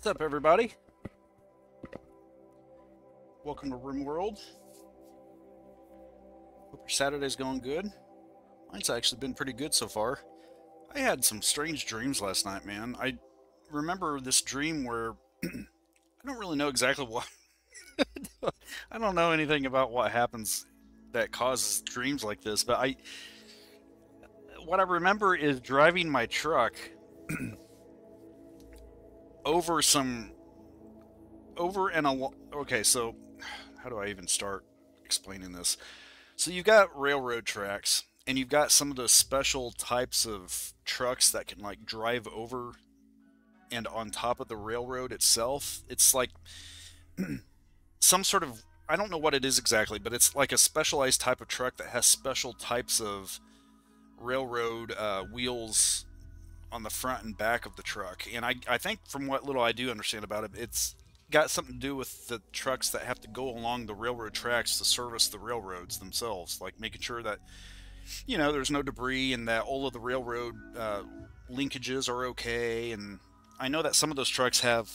What's up, everybody? Welcome to Rimworld. Hope your Saturday's going good. Mine's actually been pretty good so far. I had some strange dreams last night, man. I remember this dream where I don't really know exactly what. I don't know anything about what happens that causes dreams like this, but what I remember is driving my truck over some over and along. Okay, so how do I even start explaining this? So you've got railroad tracks, and you've got some of those special types of trucks that can like drive over and on top of the railroad itself. It's like some sort of, I don't know what it is exactly, but it's like a specialized type of truck that has special types of railroad wheels on the front and back of the truck. And I think from what little I do understand about it, it's got something to do with the trucks that have to go along the railroad tracks to service the railroads themselves, like making sure that there's no debris and that all of the railroad linkages are okay. And I know that some of those trucks have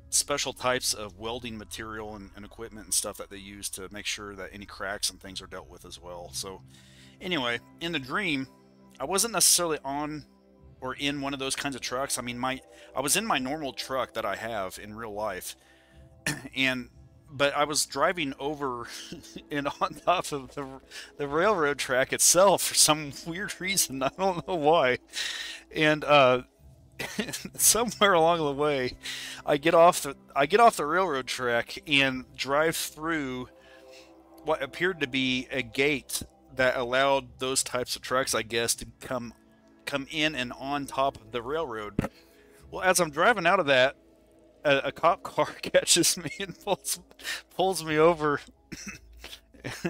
special types of welding material and equipment and stuff that they use to make sure that any cracks and things are dealt with as well. So anyway, in the dream, I wasn't necessarily on or in one of those kinds of trucks. I mean, I was in my normal truck that I have in real life, and but I was driving over and on top of the railroad track itself for some weird reason. I don't know why. And somewhere along the way, I get off the railroad track and drive through what appeared to be a gate that allowed those types of trucks, I guess, to come in and on top of the railroad. Well, as I'm driving out of that, a cop car catches me and pulls me over,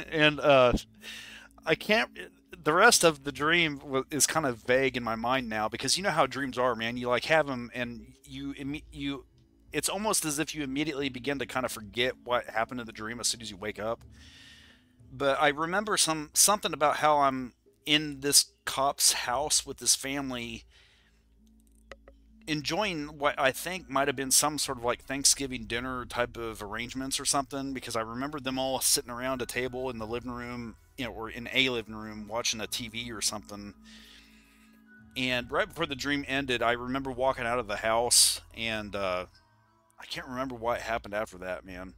and I can't. The rest of the dream is kind of vague in my mind now because you know how dreams are, man. You like have them, and you. It's almost as if you immediately begin to kind of forget what happened in the dream as soon as you wake up. But I remember something about how I'm in this cop's house with this family enjoying what I think might have been some sort of like Thanksgiving dinner type of arrangements or something, because I remember them all sitting around a table in the living room, or in a living room watching a TV or something. And right before the dream ended, I remember walking out of the house, and I can't remember what happened after that, man.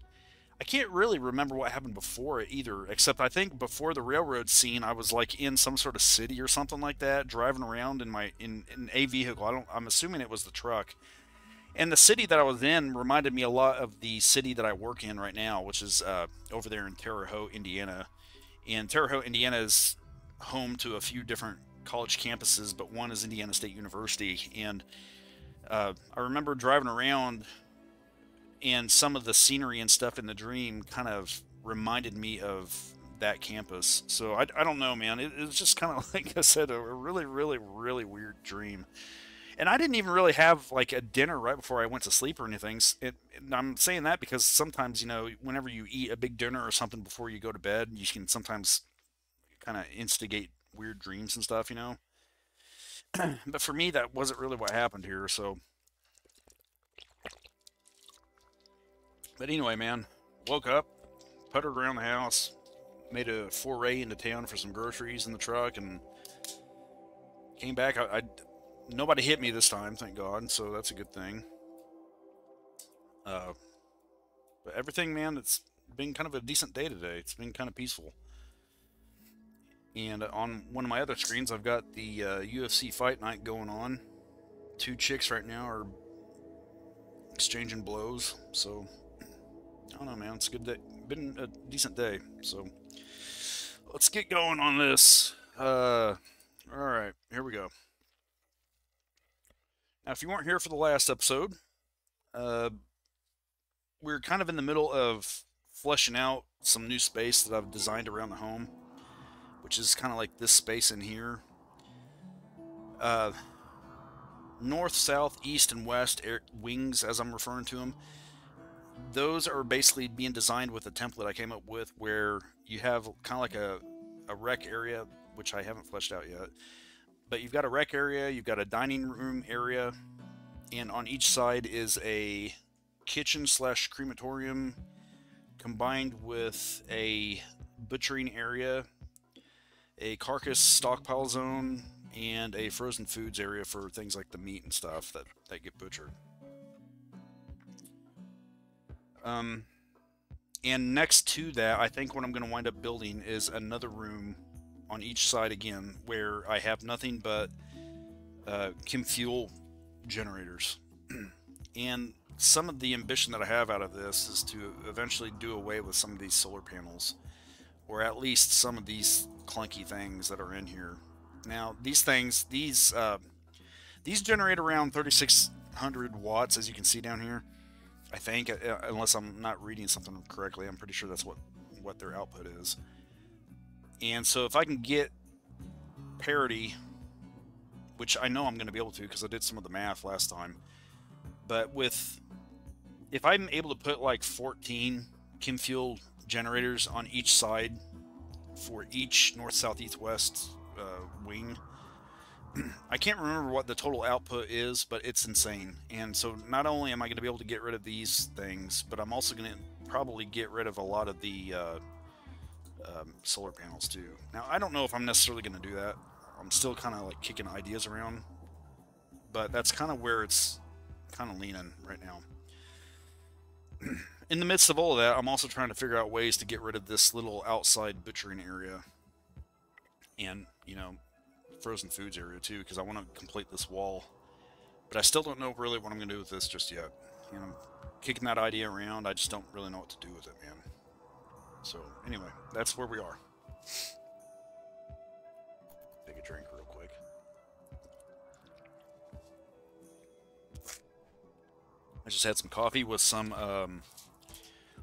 I can't really remember what happened before it either, except I think before the railroad scene, I was like in some sort of city or something like that, driving around in a vehicle. I'm assuming it was the truck. And the city that I was in reminded me a lot of the city that I work in right now, which is over there in Terre Haute, Indiana. And Terre Haute, Indiana is home to a few different college campuses, but one is Indiana State University. And I remember driving around, and some of the scenery and stuff in the dream kind of reminded me of that campus. So I don't know, man. It was just kind of like I said, a really, really, really weird dream. And I didn't even really have like a dinner right before I went to sleep or anything. And I'm saying that because sometimes, whenever you eat a big dinner or something before you go to bed, you can sometimes kind of instigate weird dreams and stuff. But for me, that wasn't really what happened here. So, but anyway, man, woke up, puttered around the house, made a foray into town for some groceries in the truck, and came back. Nobody hit me this time, thank God. So that's a good thing. Uh, but everything, man, it's been kind of a decent day today. It's been kind of peaceful. And on one of my other screens, I've got the UFC fight night going on. Two chicks right now are exchanging blows. So I don't know, man. It's a good day. Been a decent day. So let's get going on this. All right, here we go. Now, if you weren't here for the last episode, uh, we're kind of in the middle of fleshing out some new space that I've designed around the home, which is kind of like this space in here. Uh, North, south, east, and west wings, as I'm referring to them, those are basically being designed with a template I came up with where you have kind of like a rec area, which I haven't fleshed out yet. But you've got a rec area, you've got a dining room area, And on each side is a kitchen slash crematorium combined with a butchering area, a carcass stockpile zone, and a frozen foods area for things like the meat and stuff that get butchered. Um, and next to that, I think what I'm going to wind up building is another room on each side again, where I have nothing but chem fuel generators. And some of the ambition that I have out of this is to eventually do away with some of these solar panels, or at least some of these clunky things that are in here. Now, these generate around 3,600 watts, as you can see down here. I think, unless I'm not reading something correctly, I'm pretty sure that's what their output is. And so if I can get parity, which I know I'm going to be able to because I did some of the math last time, but if I'm able to put like 14 chem fuel generators on each side for each north, south, east, west wing, I can't remember what the total output is, but it's insane. And so not only am I going to be able to get rid of these things, but I'm also going to probably get rid of a lot of the solar panels too. Now, I don't know if I'm necessarily going to do that. I'm still kind of like kicking ideas around, but that's kind of where it's kind of leaning right now. In the midst of all of that, I'm also trying to figure out ways to get rid of this little outside butchering area and, you know, frozen foods area too, because I want to complete this wall. But I still don't know really what I'm going to do with this just yet. You know, kicking that idea around, I just don't really know what to do with it, man. So, anyway, that's where we are. Take a drink real quick. I just had some coffee with some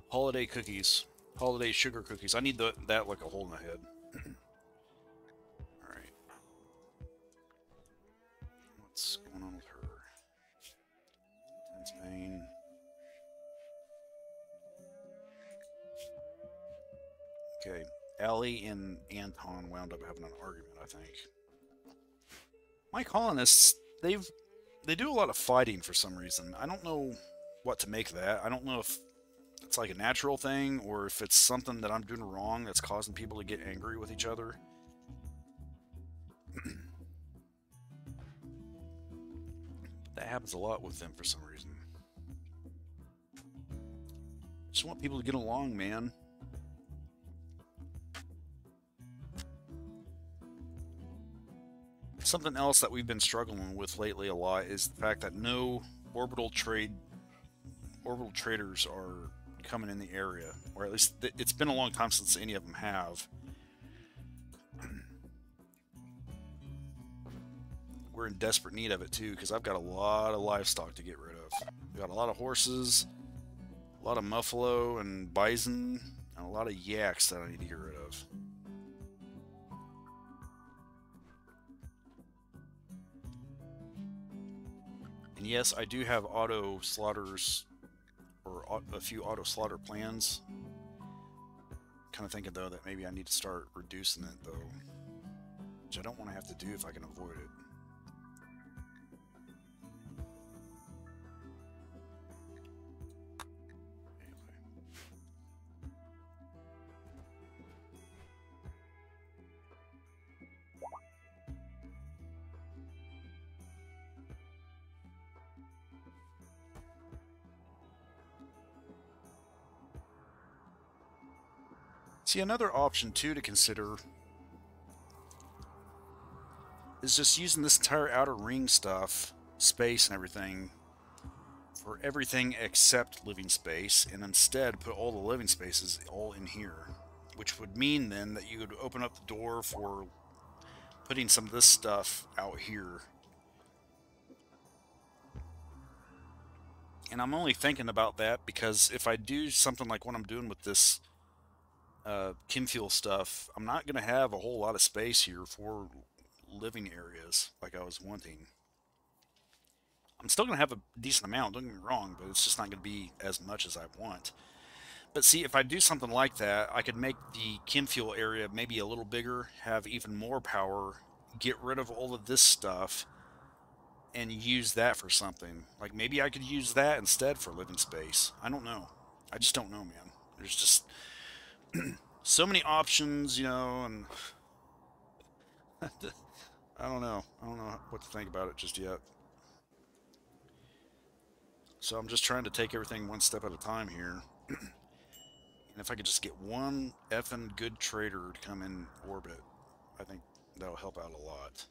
holiday cookies, holiday sugar cookies. I need that like a hole in the head. All right. What's going on with her? Intense pain. Okay. Allie and Anton wound up having an argument, I think. My colonists, they do a lot of fighting for some reason. I don't know what to make of that. I don't know if it's like a natural thing or if it's something that I'm doing wrong that's causing people to get angry with each other. That happens a lot with them for some reason. I just want people to get along, man. Something else that we've been struggling with lately a lot is the fact that no orbital traders are coming in the area, or at least it's been a long time since any of them have. We're in desperate need of it too, because I've got a lot of livestock to get rid of. We've got a lot of horses, a lot of buffalo and bison, and a lot of yaks that I need to get rid of. And yes, I do have auto slaughters, or a few auto slaughter plans. Kind of thinking though that maybe I need to start reducing it though, which I don't want to have to do if I can avoid it. See, another option too to consider is just using this entire outer ring stuff, space and everything, for everything except living space, and instead put all the living spaces all in here, which would mean then that you would open up the door for putting some of this stuff out here. And I'm only thinking about that because if I do something like what I'm doing with this chem fuel stuff, I'm not going to have a whole lot of space here for living areas like I was wanting. I'm still going to have a decent amount, don't get me wrong, but it's just not going to be as much as I want. But see, if I do something like that, I could make the chem fuel area maybe a little bigger, have even more power, get rid of all of this stuff, and use that for something. Like maybe I could use that instead for living space. I don't know. I just don't know, man. There's just so many options, you know, and I don't know. I don't know what to think about it just yet. So I'm just trying to take everything one step at a time here. And if I could just get one effing good trader to come in orbit, I think that'll help out a lot.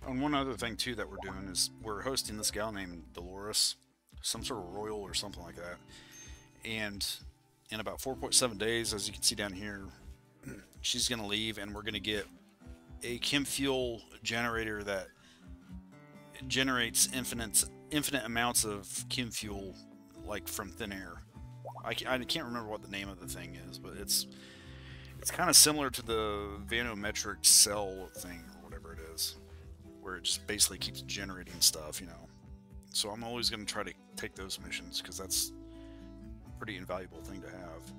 And one other thing too that we're doing is we're hosting this gal named Dolores, some sort of royal or something like that. And in about 4.7 days, as you can see down here, she's going to leave, and we're going to get a chem fuel generator that generates infinite amounts of chem fuel, like from thin air. I can't remember what the name of the thing is, but it's kind of similar to the vanometric cell thing or whatever it is, where it just basically keeps generating stuff, you know. So I'm always going to try to take those missions because that's a pretty invaluable thing to have.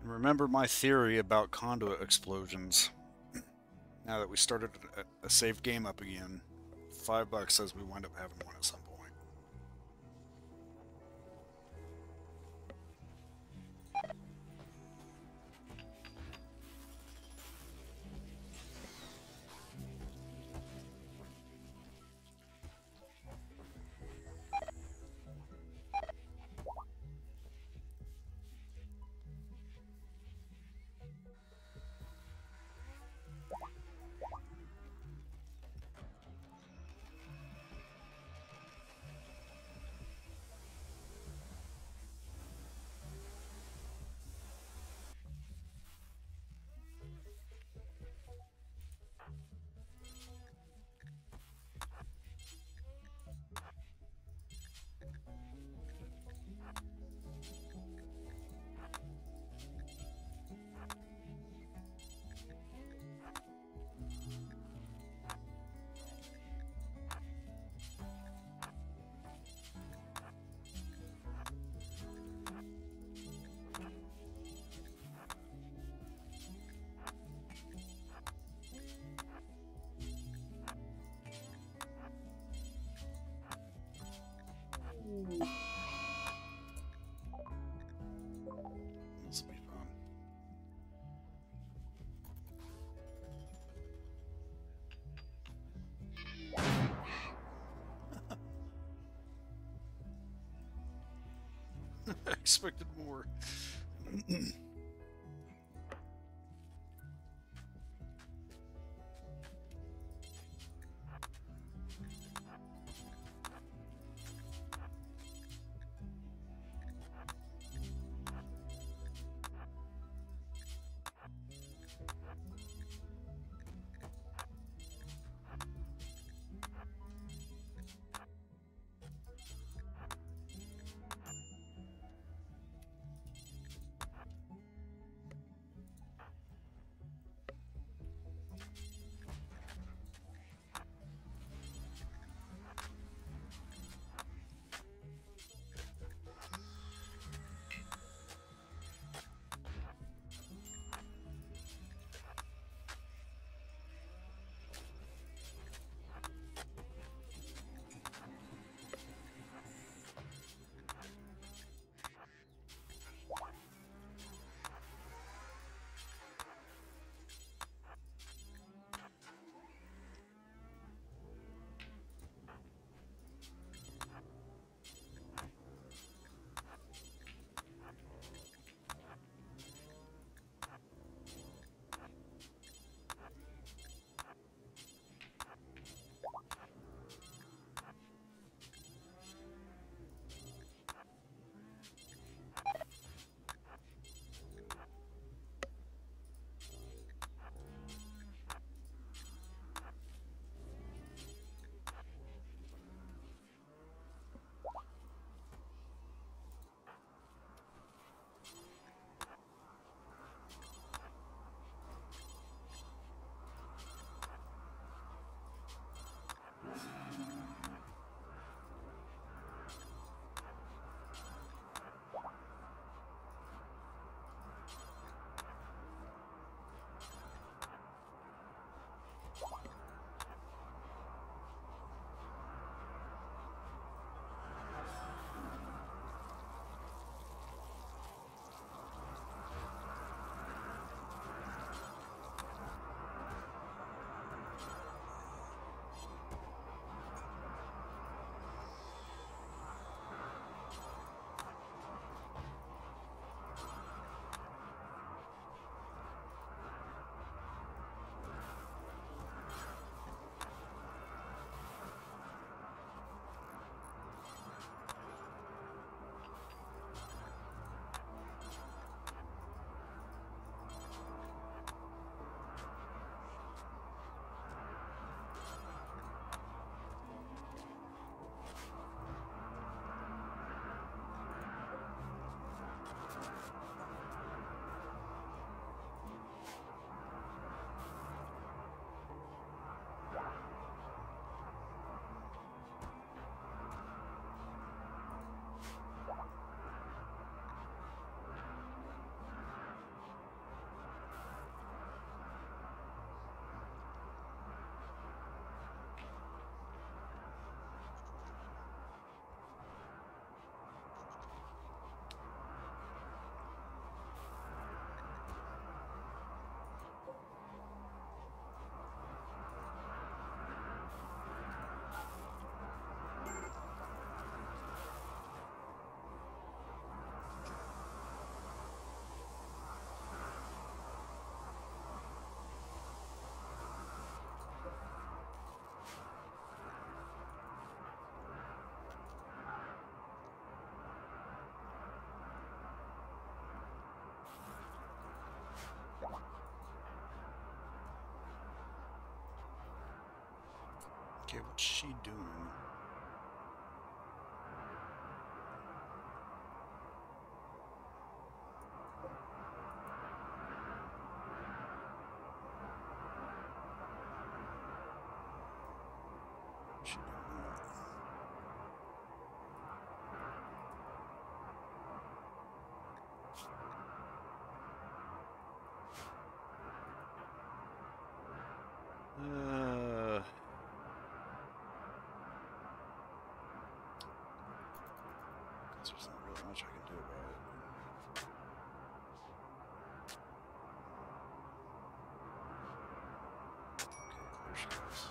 Remember my theory about conduit explosions. Now that we started a save game up again, $5 says we wind up having one at some point. This will be fun. I expected more. Okay, what's she doing? What's she doing? Guess there's not really much I can do about it. Okay, there she goes.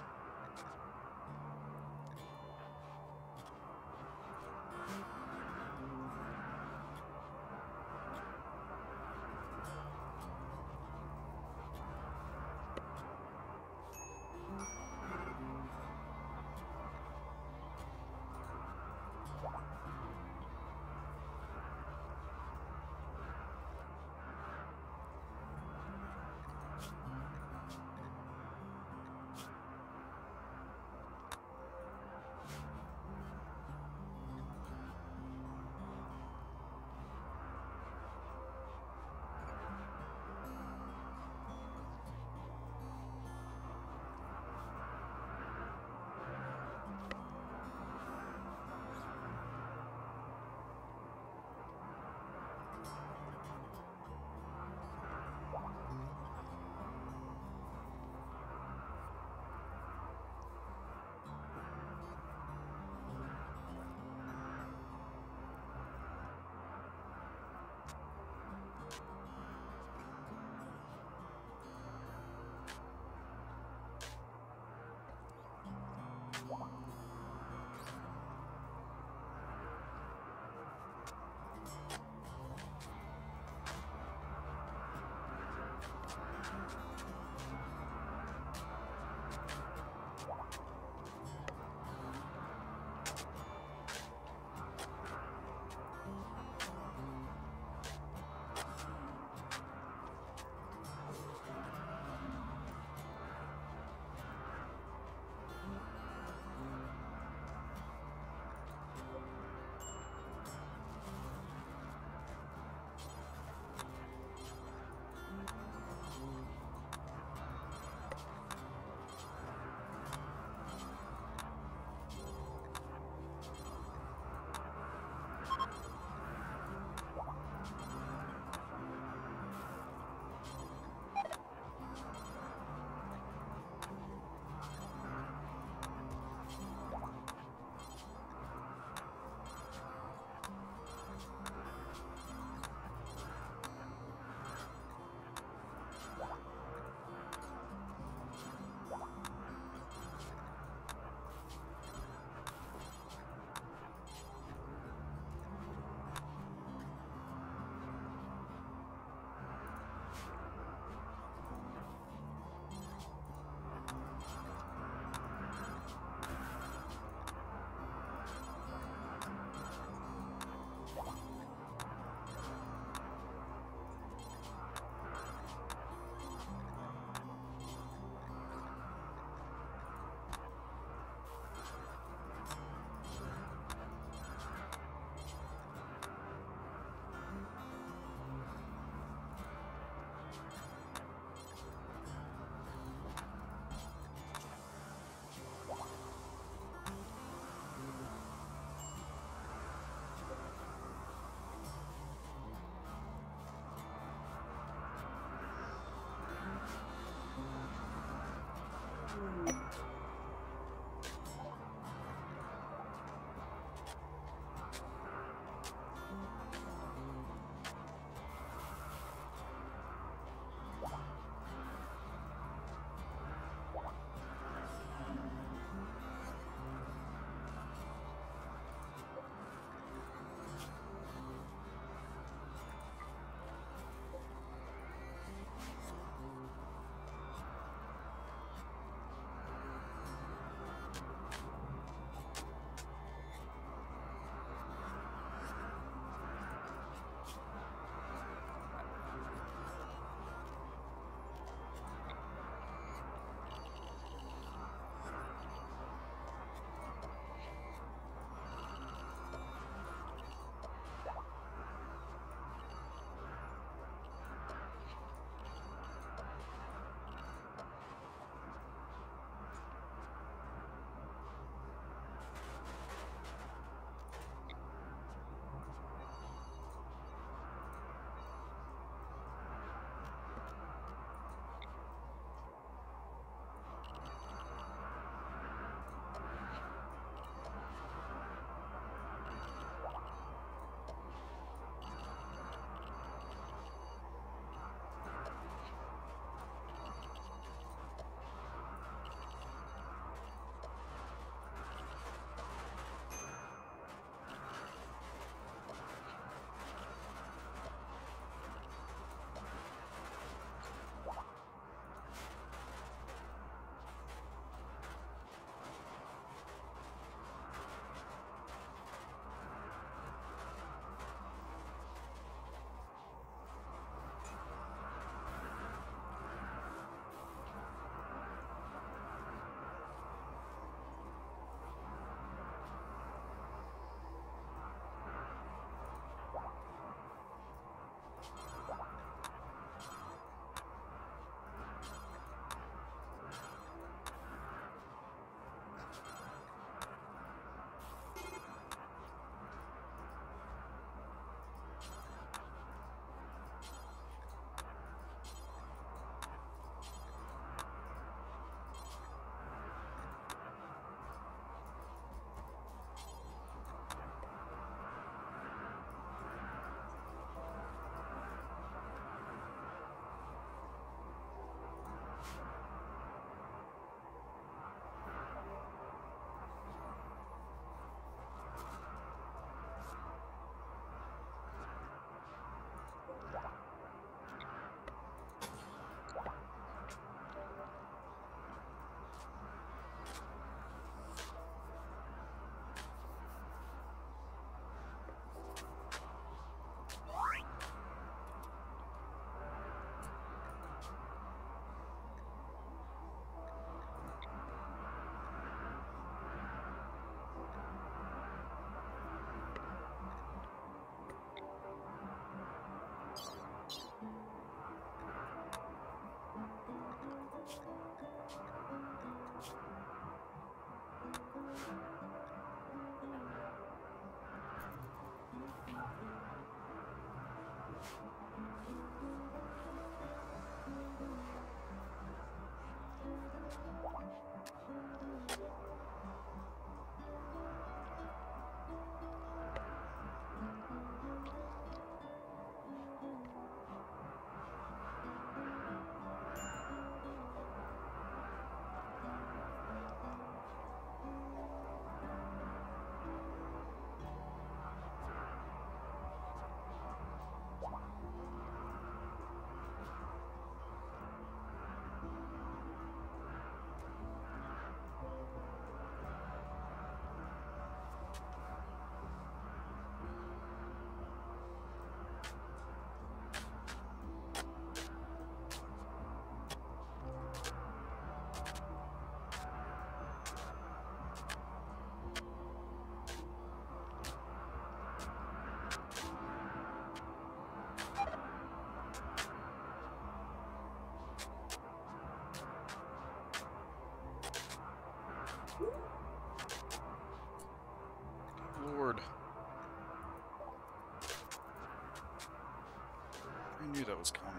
I knew that was coming.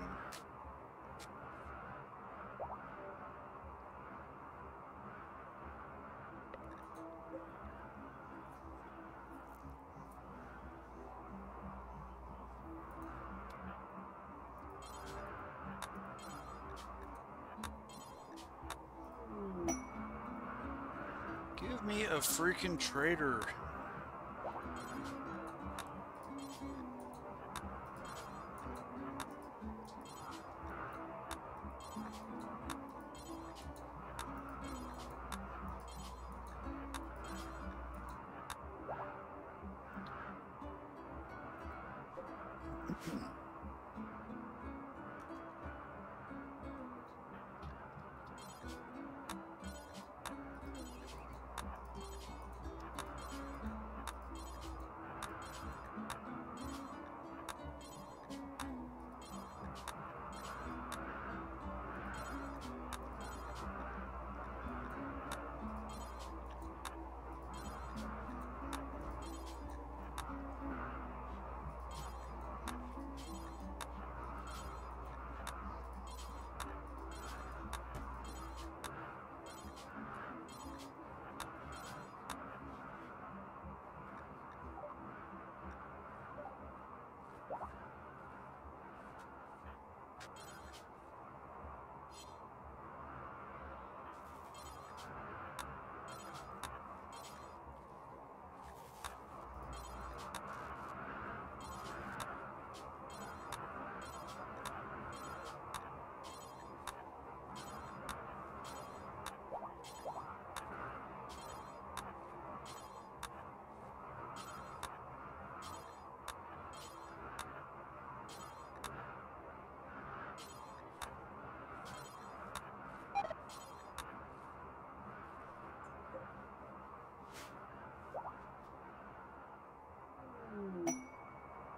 Give me a freaking trader.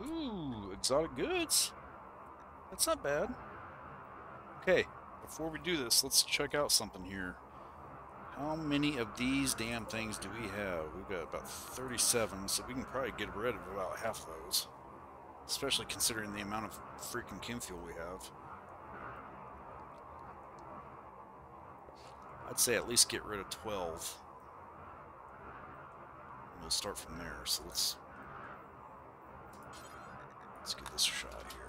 Ooh, exotic goods. That's not bad. Okay, before we do this, let's check out something here. How many of these damn things do we have? We've got about 37, so we can probably get rid of about half of those. Especially considering the amount of freaking chem fuel we have. I'd say at least get rid of 12. And we'll start from there, so let's give this a shot here.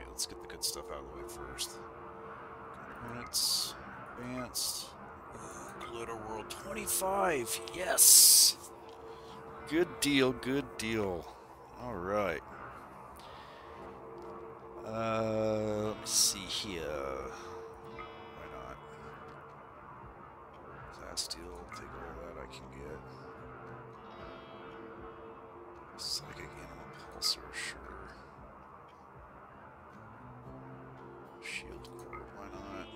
Let's get the good stuff out of the way first. Components, advanced, Glitter World 25, yes! Good deal, good deal. Alright. Let me see here. Why not? Plasteel, take all that I can get. Psychic Animal Pulsar, sure. Shield core, why not?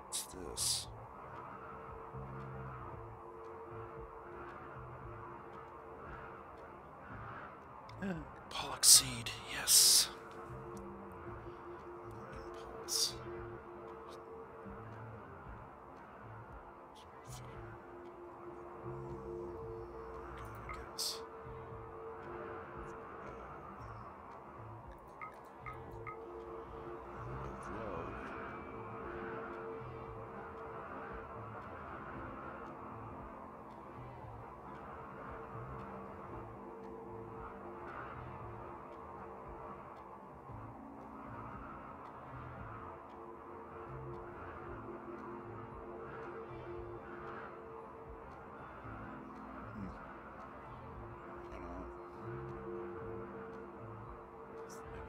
What's this? Pollock seed, yes. Impulse. I guess.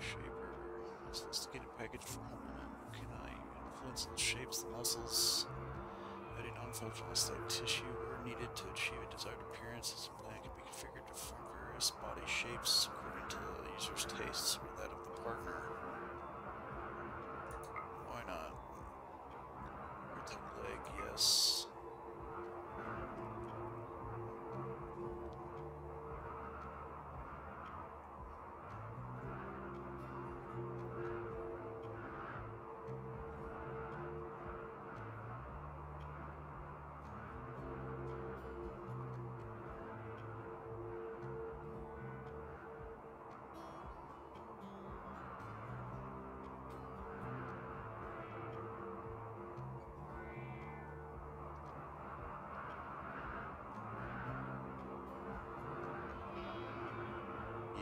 Shaper. Sophisticated package for home. Can I influence the shapes, the muscles, adding non-functional aesthetic tissue where needed to achieve a desired appearance? This implant can be configured to form various body shapes according to the user's tastes or that of the partner. Why not? Orbital leg, yes.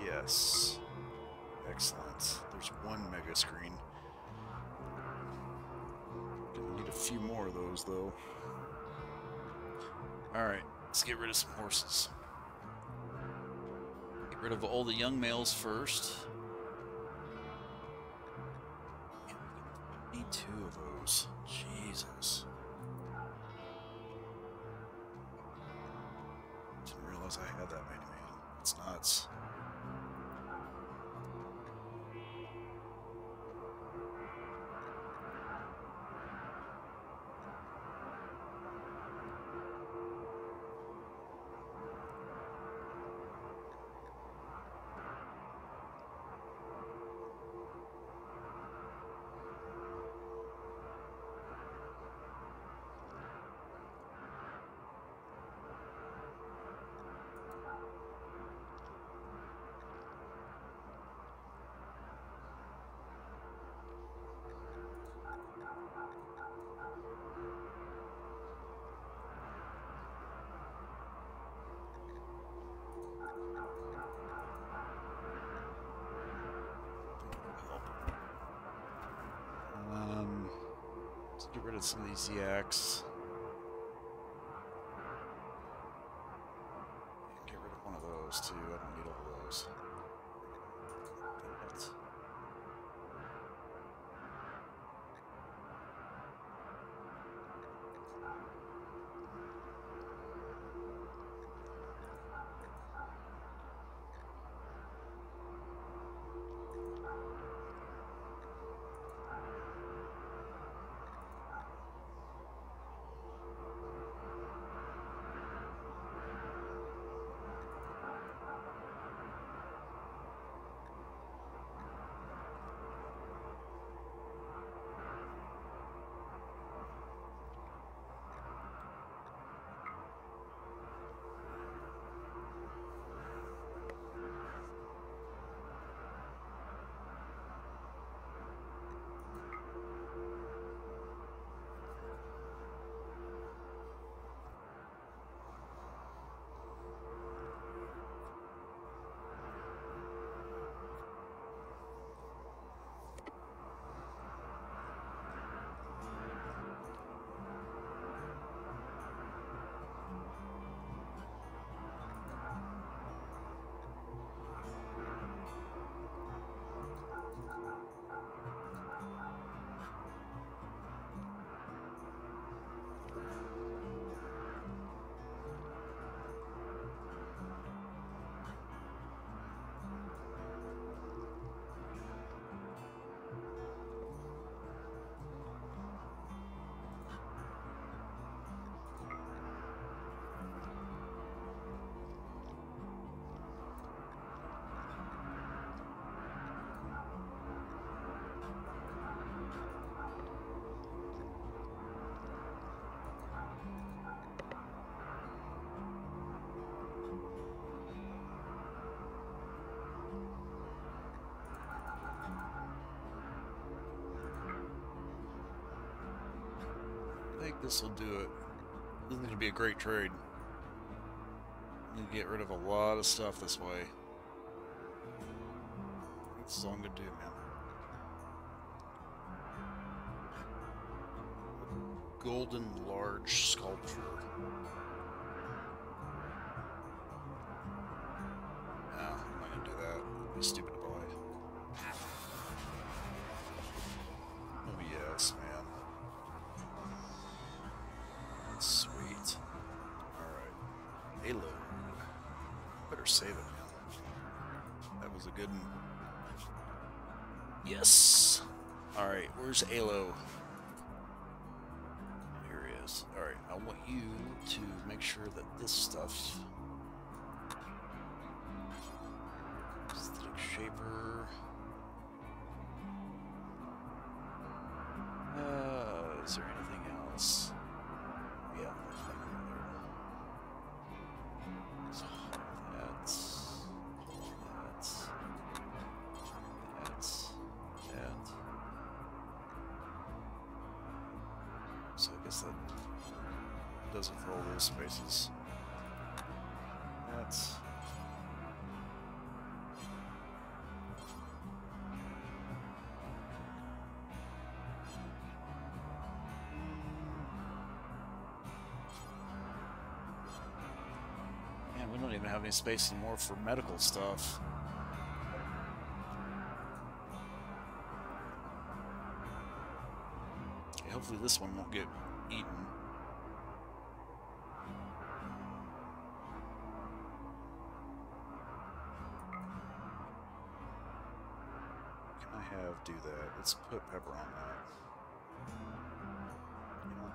Yes. Excellent. There's one mega screen. Gonna need a few more of those, though. Alright, let's get rid of some horses. Get rid of all the young males first. Need 2 of those. Jesus. Didn't realize I had that many, man. It's nuts. Let's get rid of some of these yaks. And get rid of one of those too. I don't need all of those. Damn it. I think this will do it. This is going to be a great trade. I'm going to get rid of a lot of stuff this way. That's all I'm going to do, man. Golden large sculpture. No, I'm not going to do that. It'd be stupid to buy. Yes. Alright, where's Alo? Here he is. Alright, I want you to make sure that this stuff... Aesthetic shaper... is there anything else? Yeah, there's that right there. So, that. So I guess that does it for all those spaces. That's... Man, we don't even have any space anymore for medical stuff. Okay, hopefully this one won't get eaten. Can I do that? Let's put pepper on that. You know?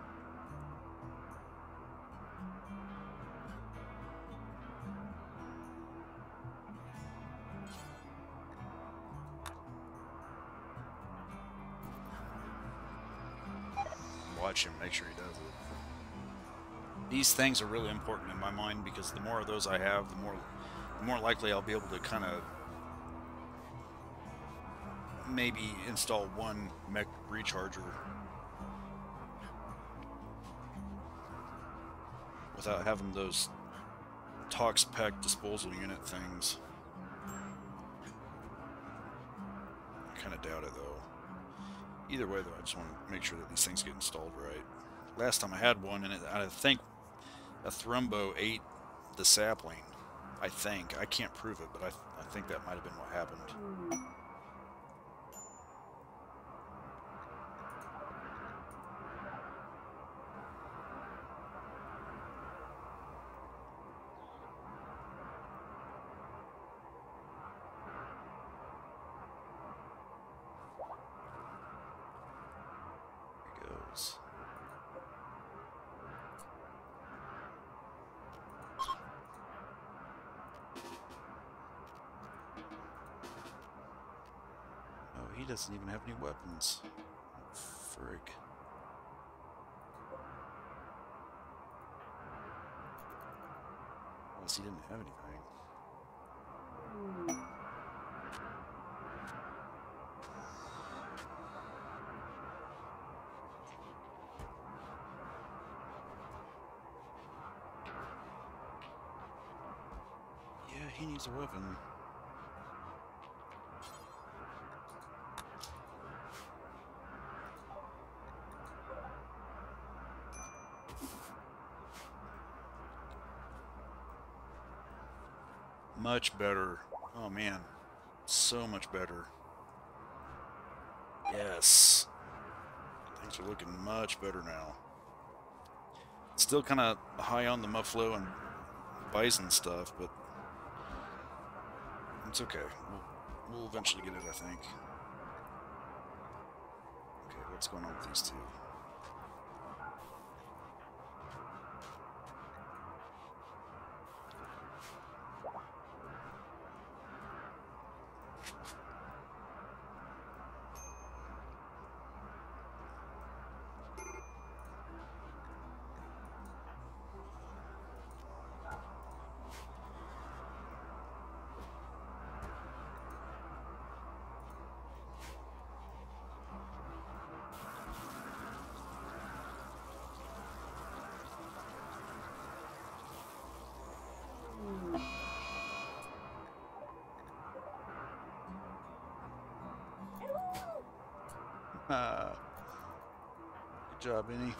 Watch him, make sure he does it. These things are really important in my mind because the more of those I have, the more likely I'll be able to kind of maybe install one mech recharger without having those Tox Pack disposal unit things. I kind of doubt it though. Either way though, I just want to make sure that these things get installed right. Last time I had one, and I think a Thrumbo ate the sapling. I think. I can't prove it, but I think that might have been what happened. Here he goes. He doesn't even have any weapons. Frick. Unless he didn't have anything. Yeah, he needs a weapon. Much better. Oh man, so much better. Yes. Things are looking much better now. Still kind of high on the Muffalo and Bison stuff, but it's okay. We'll eventually get it, I think. Okay, what's going on with these two? Good job, Benny.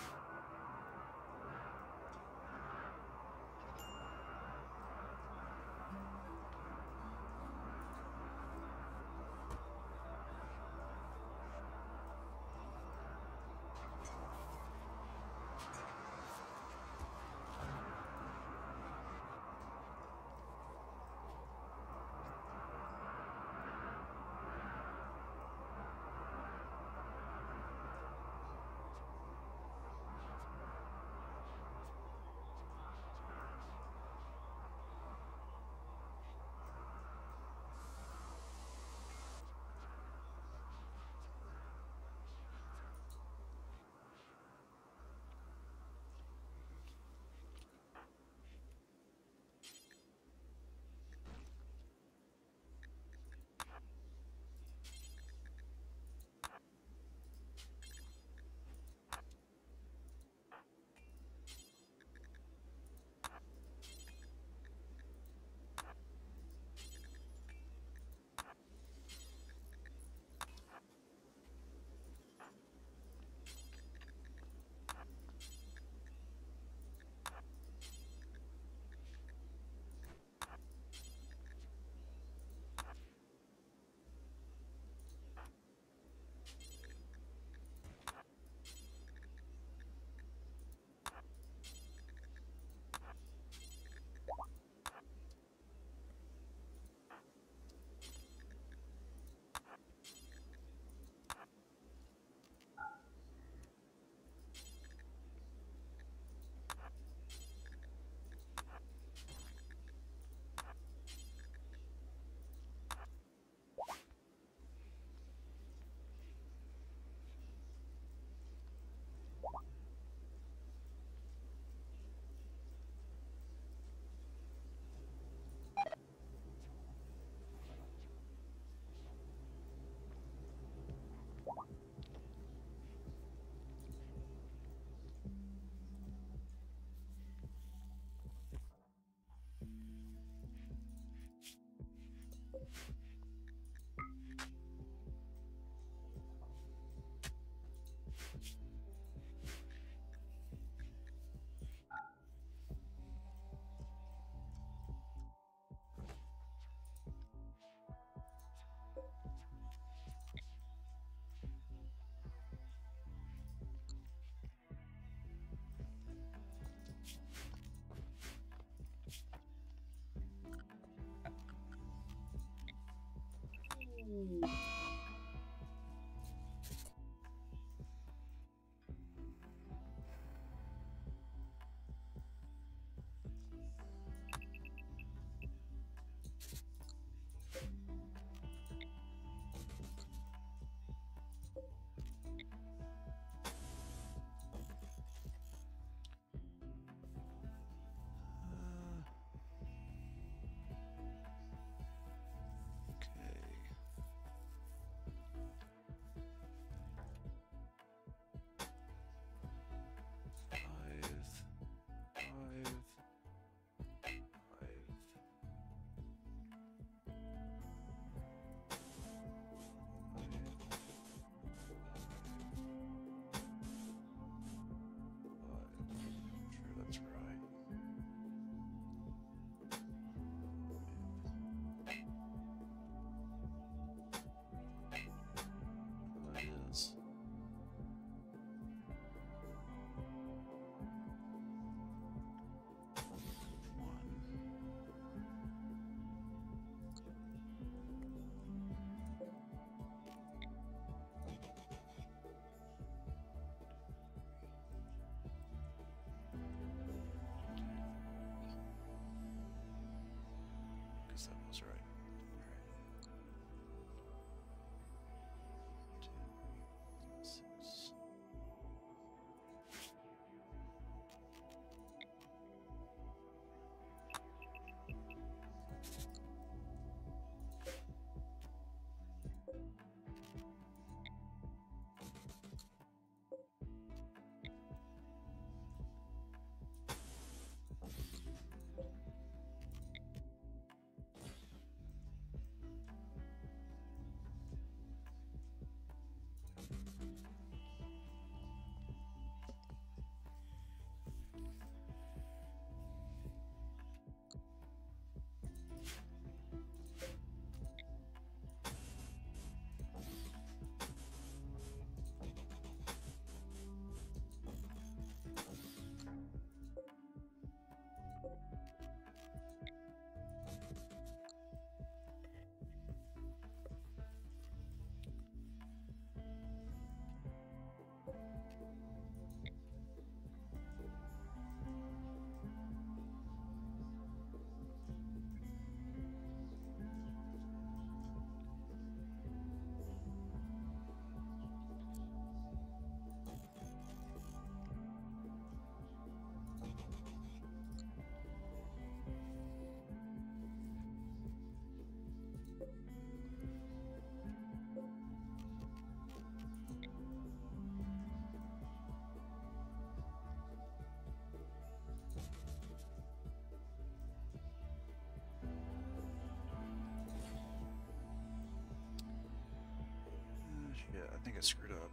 think I screwed up.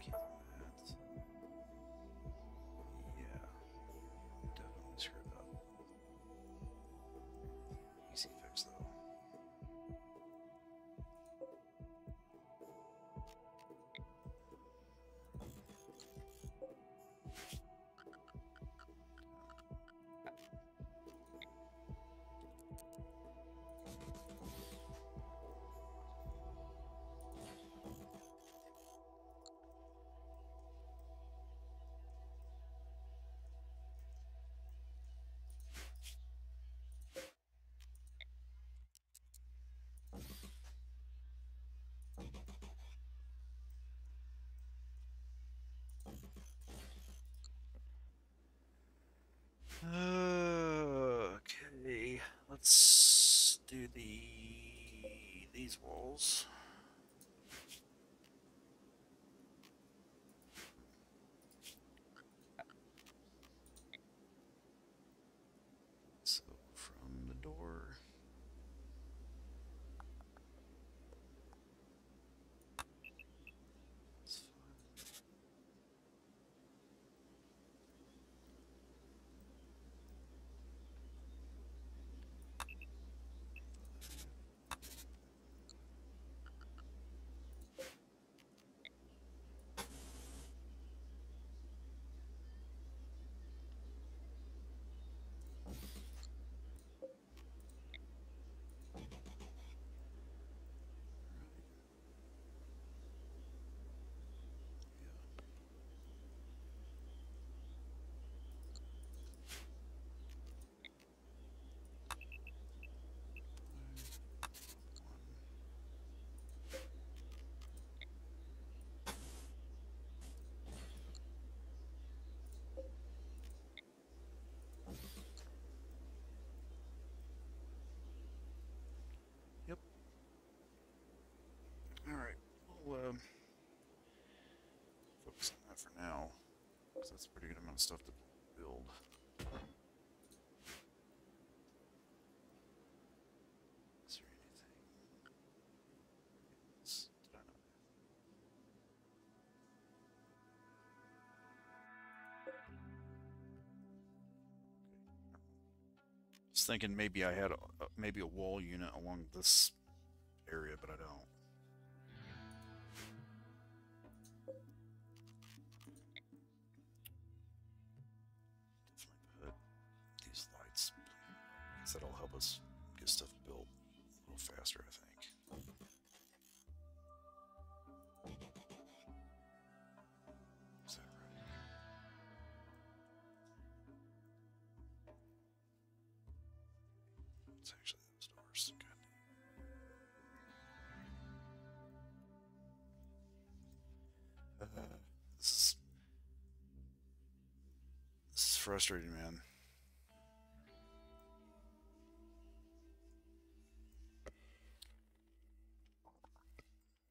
Cancel that. Yeah, definitely screwed up. Easy fix though. Okay, let's do these walls. So from the door. It's fine. Yep. All right. We'll focus on that for now, because that's a pretty good amount of stuff to build. Is there anything? Did I not? I was thinking maybe I had maybe a wall unit along this area, but I don't. Definitely put these lights, because that'll help us get stuff built a little faster, I think. Is that right? It's actually those doors. God. This is this is frustrating, man.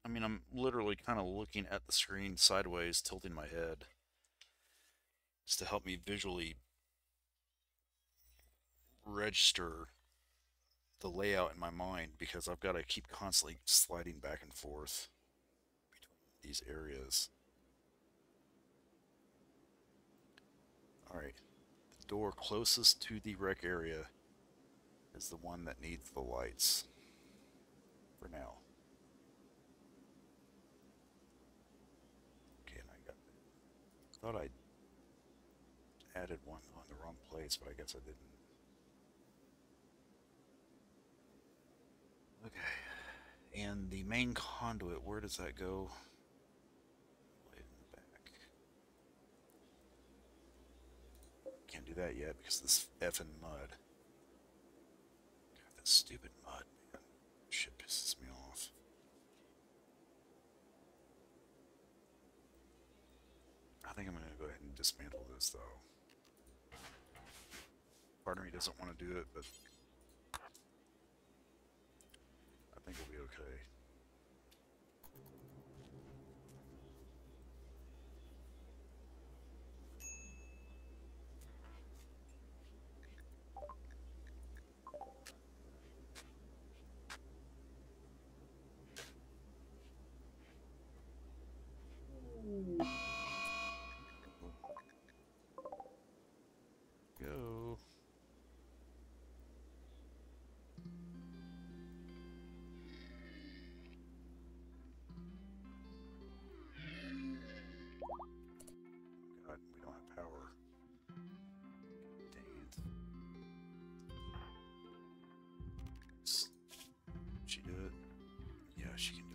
I mean, I'm literally kind of looking at the screen sideways, tilting my head, just to help me visually register the layout in my mind, because I've got to keep constantly sliding back and forth between these areas. All right, the door closest to the rec area is the one that needs the lights for now. Okay, and thought I added one on the wrong place, but I guess I didn't. Okay, and the main conduit, where does that go? Way in the back. Can't do that yet because of this effing mud. God, that stupid mud, man. Shit pisses me off. I think I'm gonna go ahead and dismantle this though. Part of me doesn't want to do it, but I think we'll be okay. she can do it.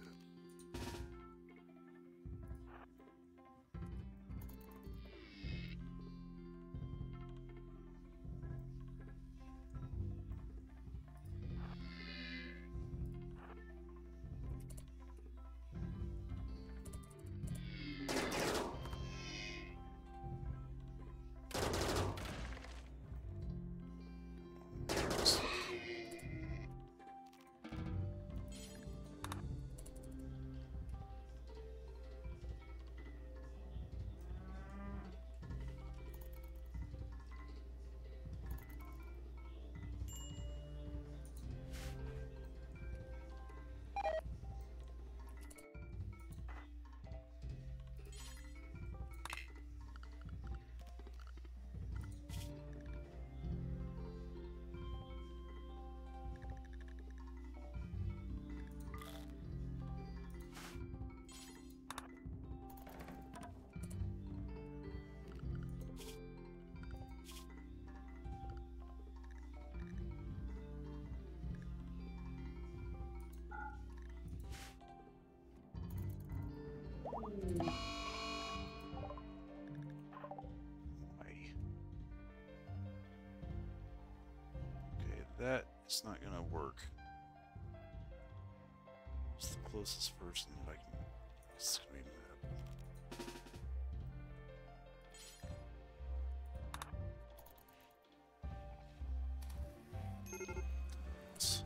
Okay, that is not gonna work. It's the closest person that I can. It's gonna be It's-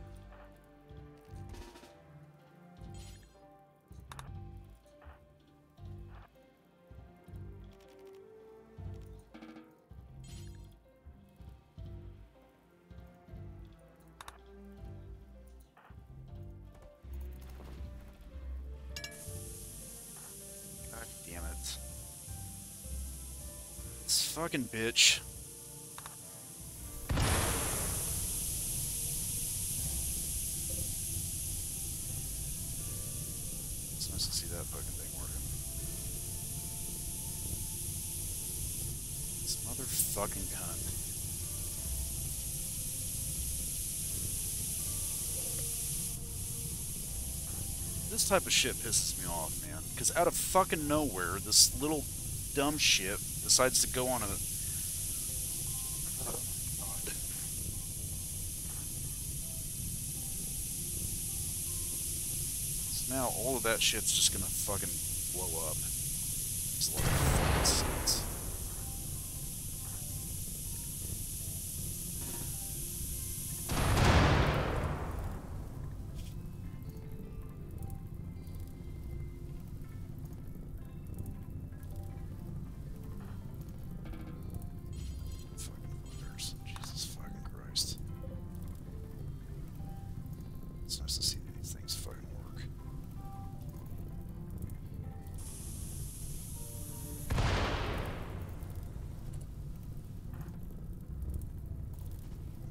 God damn it. This fucking bitch. It's nice to see that fucking thing working. This motherfucking cunt. This type of shit pisses me off, man. Because out of fucking nowhere, this little dumb shit decides to go on a... Oh, God. So now all of that shit's just gonna fucking blow up. It's like fucking sense. Fucking voters. Jesus fucking Christ. It's nice to see these things fucking work.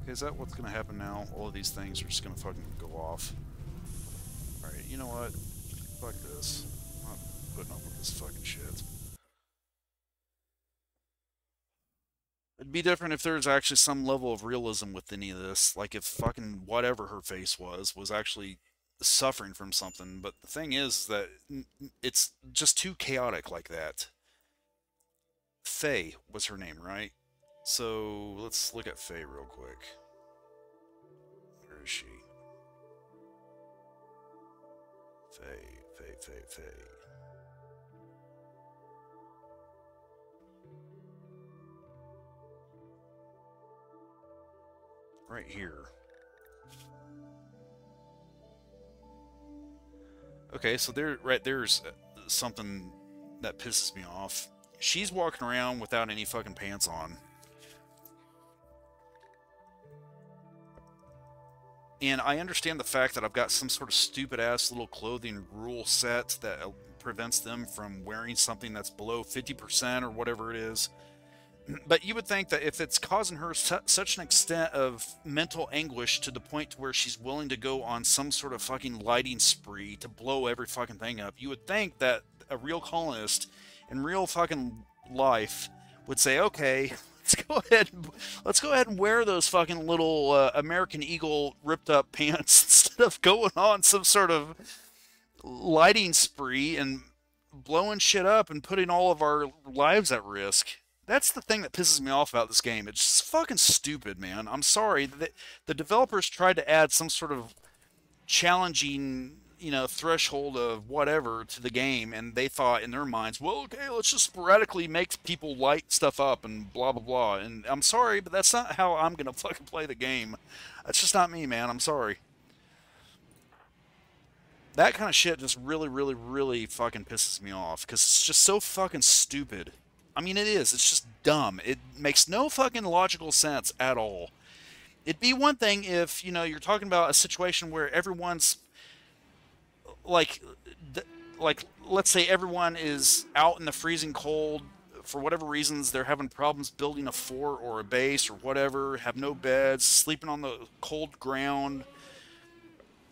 Okay, is that what's gonna happen now? All of these things are just gonna fucking go off. Alright, you know what? Fuck this. I'm not putting up with this fucking shit. It'd be different if there's actually some level of realism with any of this. Like if fucking whatever her face was actually suffering from something. But the thing is that it's just too chaotic like that. Faye was her name, right? So let's look at Faye real quick. Where is she? Faye. Right here. Okay, so there's something that pisses me off. She's walking around without any fucking pants on. And I understand the fact that I've got some sort of stupid ass little clothing rule set that prevents them from wearing something that's below 50% or whatever it is. But you would think that if it's causing her such an extent of mental anguish to the point to where she's willing to go on some sort of fucking lighting spree to blow every fucking thing up, you would think that a real colonist in real fucking life would say, okay, let's go ahead and wear those fucking little American Eagle ripped up pants instead of going on some sort of lighting spree and blowing shit up and putting all of our lives at risk. That's the thing that pisses me off about this game. It's just fucking stupid, man. I'm sorry. The developers tried to add some sort of challenging, threshold of whatever to the game, and they thought in their minds, well, okay, let's just sporadically make people light stuff up and blah blah blah. And I'm sorry, but that's not how I'm gonna fucking play the game. That's just not me, man. I'm sorry. That kind of shit just really, really, really fucking pisses me off because it's just so fucking stupid. I mean, it is. It's just dumb. It makes no fucking logical sense at all. It'd be one thing if, you're talking about a situation where everyone's like, like, let's say everyone is out in the freezing cold for whatever reasons. They're having problems building a fort or a base or whatever, have no beds, sleeping on the cold ground.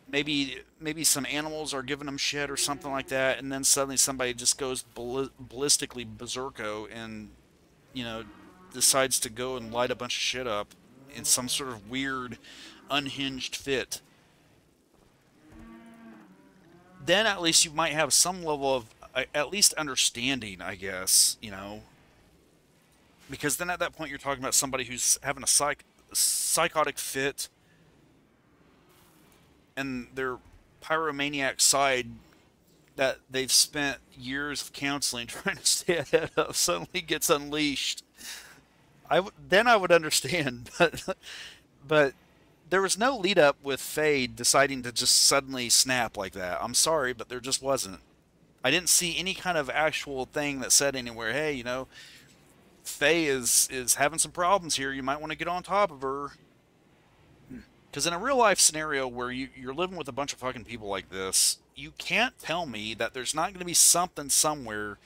Maybe some animals are giving them shit or something like that, and then suddenly somebody just goes ballistically berserko and you know decides to go and light a bunch of shit up in some sort of weird unhinged fit. Then at least you might have some level of at least understanding, I guess, because then at that point you're talking about somebody who's having a psychotic fit and their pyromaniac side that they've spent years of counseling trying to stay ahead of suddenly gets unleashed. Then I would understand, but there was no lead up with Faye deciding to just suddenly snap like that. I'm sorry, but there just wasn't. I didn't see any kind of actual thing that said anywhere, hey, Faye is having some problems here. You might want to get on top of her. Because in a real life scenario where you're living with a bunch of fucking people like this, you can't tell me that there's not going to be something somewhere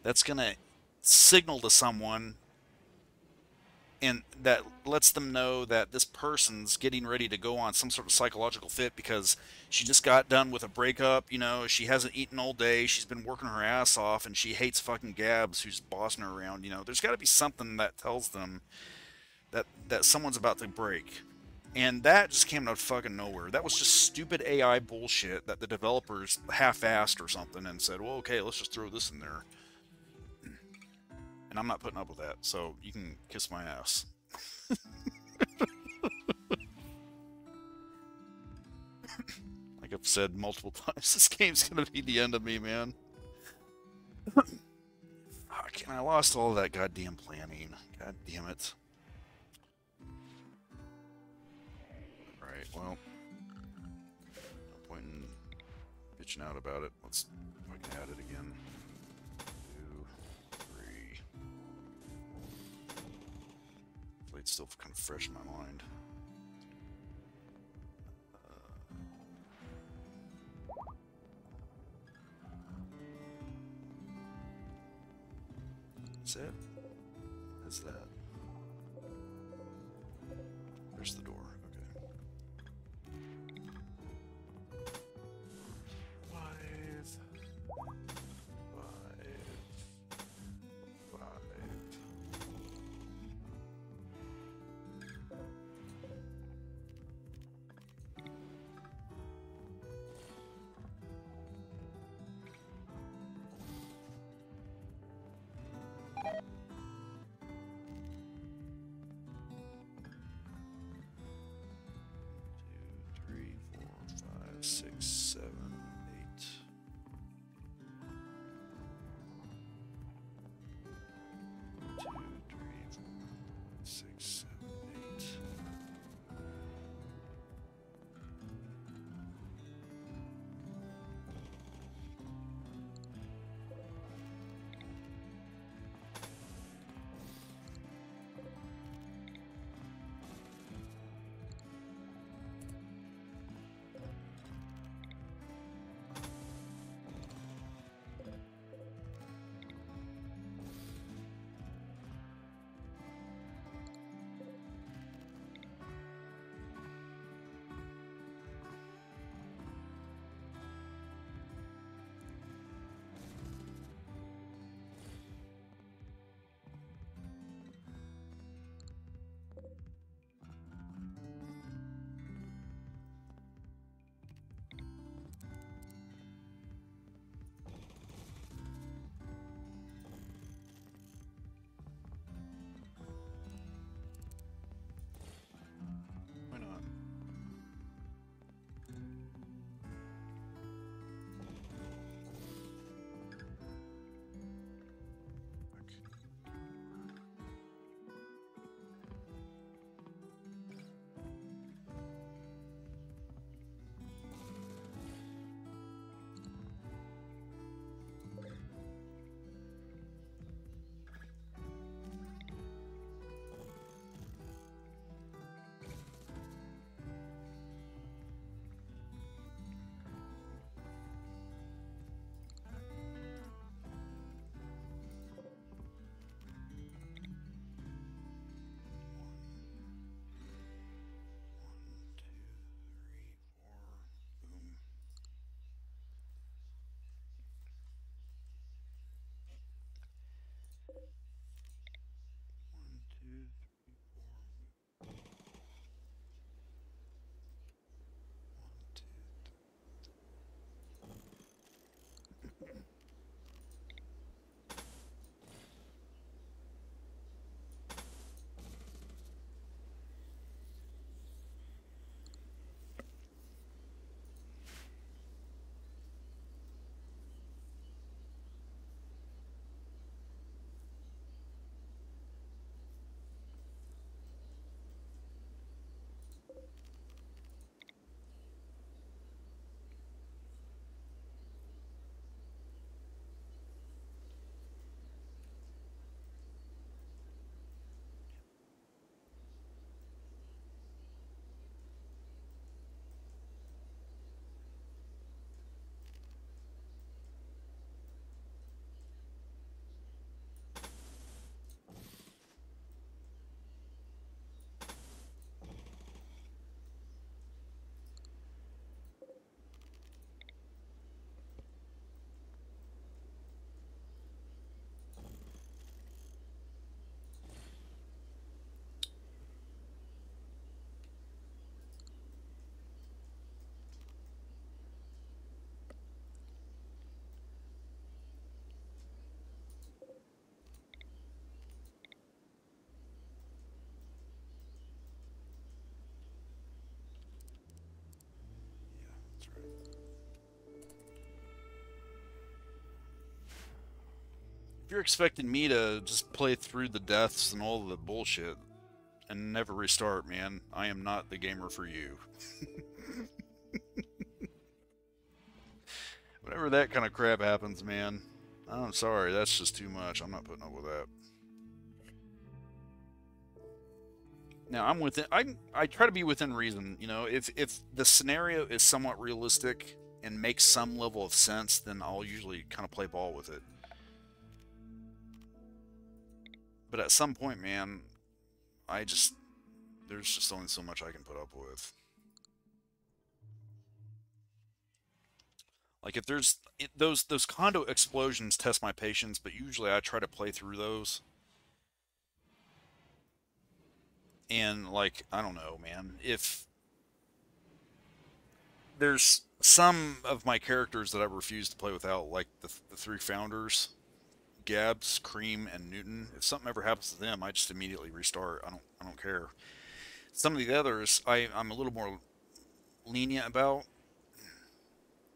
that's going to signal to someone and that lets them know that this person's getting ready to go on some sort of psychological fit because she just got done with a breakup. She hasn't eaten all day, she's been working her ass off, and she hates fucking Gabs who's bossing her around. There's got to be something that tells them that someone's about to break. And that just came out of fucking nowhere. That was just stupid AI bullshit that the developers half-assed or something and said, well, okay, let's just throw this in there. And I'm not putting up with that, so you can kiss my ass. Like I've said multiple times, this game's gonna be the end of me, man. Fuck, and I lost all that goddamn planning. God damn it. Right, well, no point in bitching out about it. Let's fucking add it again. 2, 3. Hopefully it's still kind of fresh in my mind. Is it? Is that? There's the door. Okay. 5, 5, 5. If you're expecting me to just play through the deaths and all the bullshit and never restart, man, I am not the gamer for you. Whenever that kind of crap happens, man, I'm sorry, that's just too much. I'm not putting up with that. Now I'm within. I try to be within reason. You know, if the scenario is somewhat realistic and makes some level of sense, then I'll usually kind of play ball with it. But at some point, man, I just there's just only so much I can put up with. Like if there's those condo explosions test my patience, but usually I try to play through those. And like I don't know, man, if there's some of my characters that I refuse to play without, like the three founders, Gabs, Cream, and Newton. If something ever happens to them, I just immediately restart. I don't care. Some of the others, I'm a little more lenient about.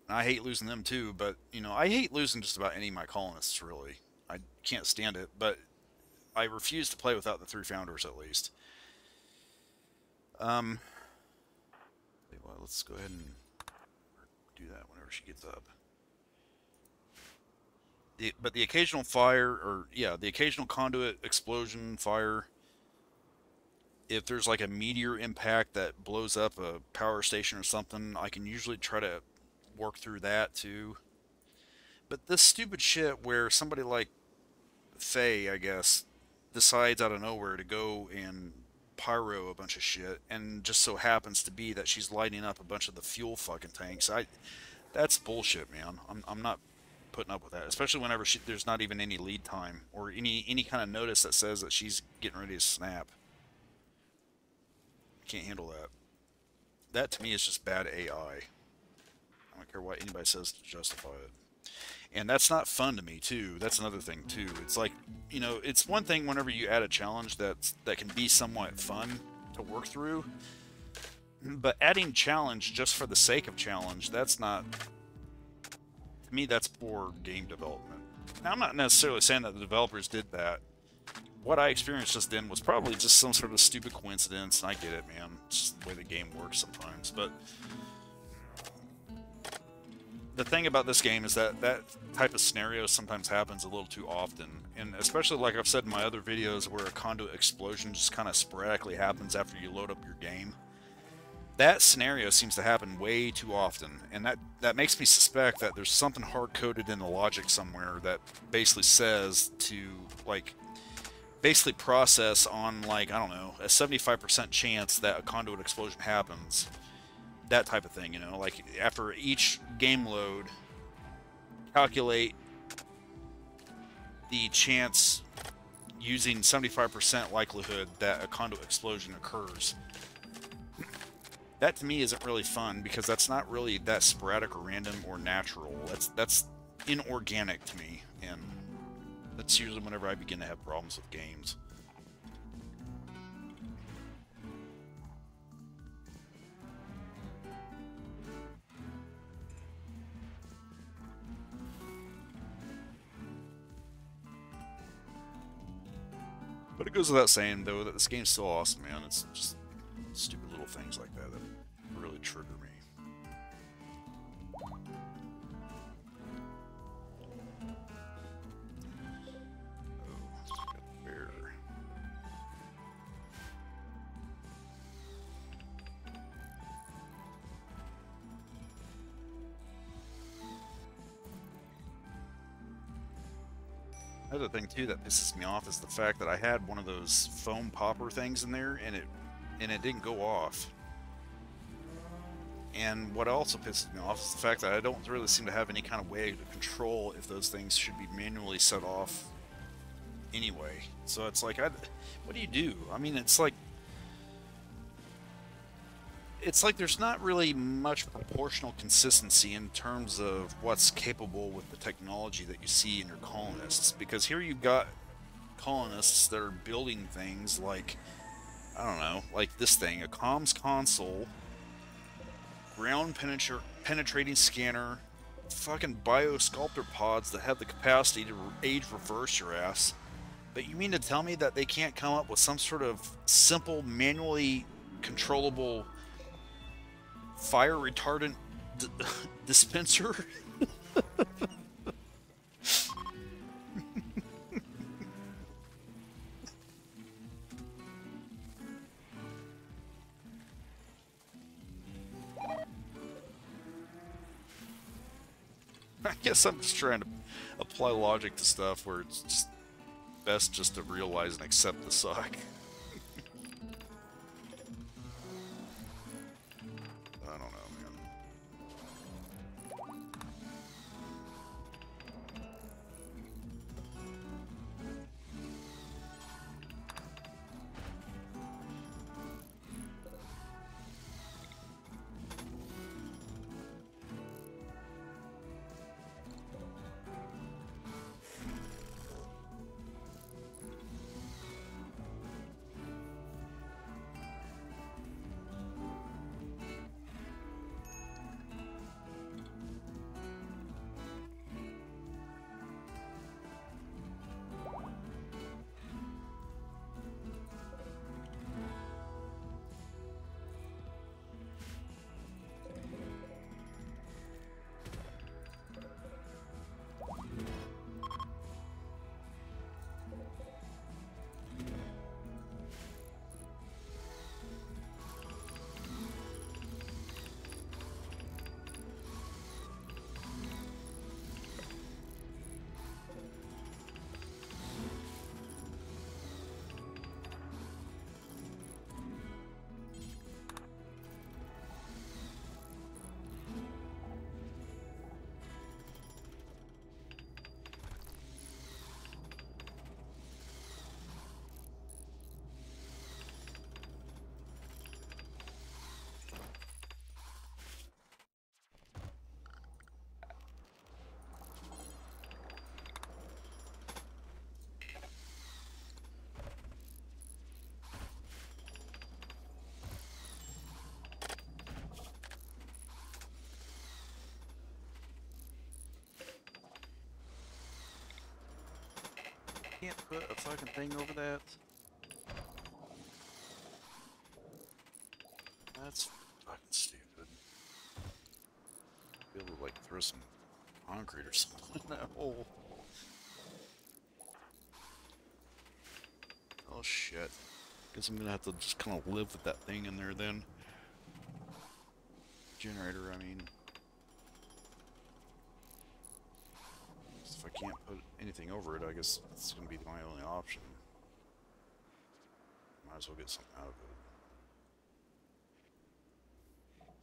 I hate losing them too, but you know, I hate losing just about any of my colonists. Really, I can't stand it. But I refuse to play without the three founders at least. Um, well, let's go ahead and do that whenever she gets up. But the occasional fire, or yeah, the occasional conduit explosion fire. If there's like a meteor impact that blows up a power station or something, I can usually try to work through that too. But this stupid shit where somebody like Faye, I guess, decides out of nowhere to go and pyro a bunch of shit, and just so happens to be that she's lighting up a bunch of the fuel fucking tanks. That's bullshit, man. I'm not putting up with that, especially whenever there's not even any lead time or any kind of notice that says that she's getting ready to snap. I can't handle that. That to me is just bad AI. I don't care what anybody says to justify it. And that's not fun to me too. That's another thing too. It's like, you know, it's one thing whenever you add a challenge that can be somewhat fun to work through, but adding challenge just for the sake of challenge, that's not, to me, that's poor game development. Now, I'm not necessarily saying that the developers did that. What I experienced just then was probably just some sort of stupid coincidence, and I get it, man. It's just the way the game works sometimes. But the thing about this game is that that type of scenario sometimes happens a little too often. And especially like I've said in my other videos where a conduit explosion just kind of sporadically happens after you load up your game. That scenario seems to happen way too often, and that makes me suspect that there's something hard-coded in the logic somewhere that basically says to, like, basically process on, like, I don't know, a 75% chance that a conduit explosion happens. That type of thing, you know, like, after each game load, calculate the chance using 75% likelihood that a conduit explosion occurs. That to me isn't really fun because that's not really that sporadic or random or natural. That's inorganic to me, and that's usually whenever I begin to have problems with games. But it goes without saying, though, that this game's still awesome, man. It's just stupid little things like that that really trigger me. Oh, got the bear. Another thing too that pisses me off is the fact that I had one of those foam popper things in there, and it didn't go off. And what also pisses me off is the fact that I don't really seem to have any kind of way to control if those things should be manually set off anyway. So it's like, what do you do? I mean, it's like there's not really much proportional consistency in terms of what's capable with the technology that you see in your colonists. Because here you've got colonists that are building things like, I don't know, like this thing, a comms console, ground penetrating scanner, fucking biosculptor pods that have the capacity to age reverse your ass. But you mean to tell me that they can't come up with some sort of simple, manually controllable fire retardant dispenser? I guess I'm just trying to apply logic to stuff where it's just best just to realize and accept the suck. I don't know, man. Can't put a fucking thing over that. That's fucking stupid. Be able to like throw some concrete or something in that hole. Oh shit. Guess I'm gonna have to just kind of live with that thing in there then. Generator, I mean. If I can't put anything over it, I guess it's gonna be my only option. Might as well get something out of it.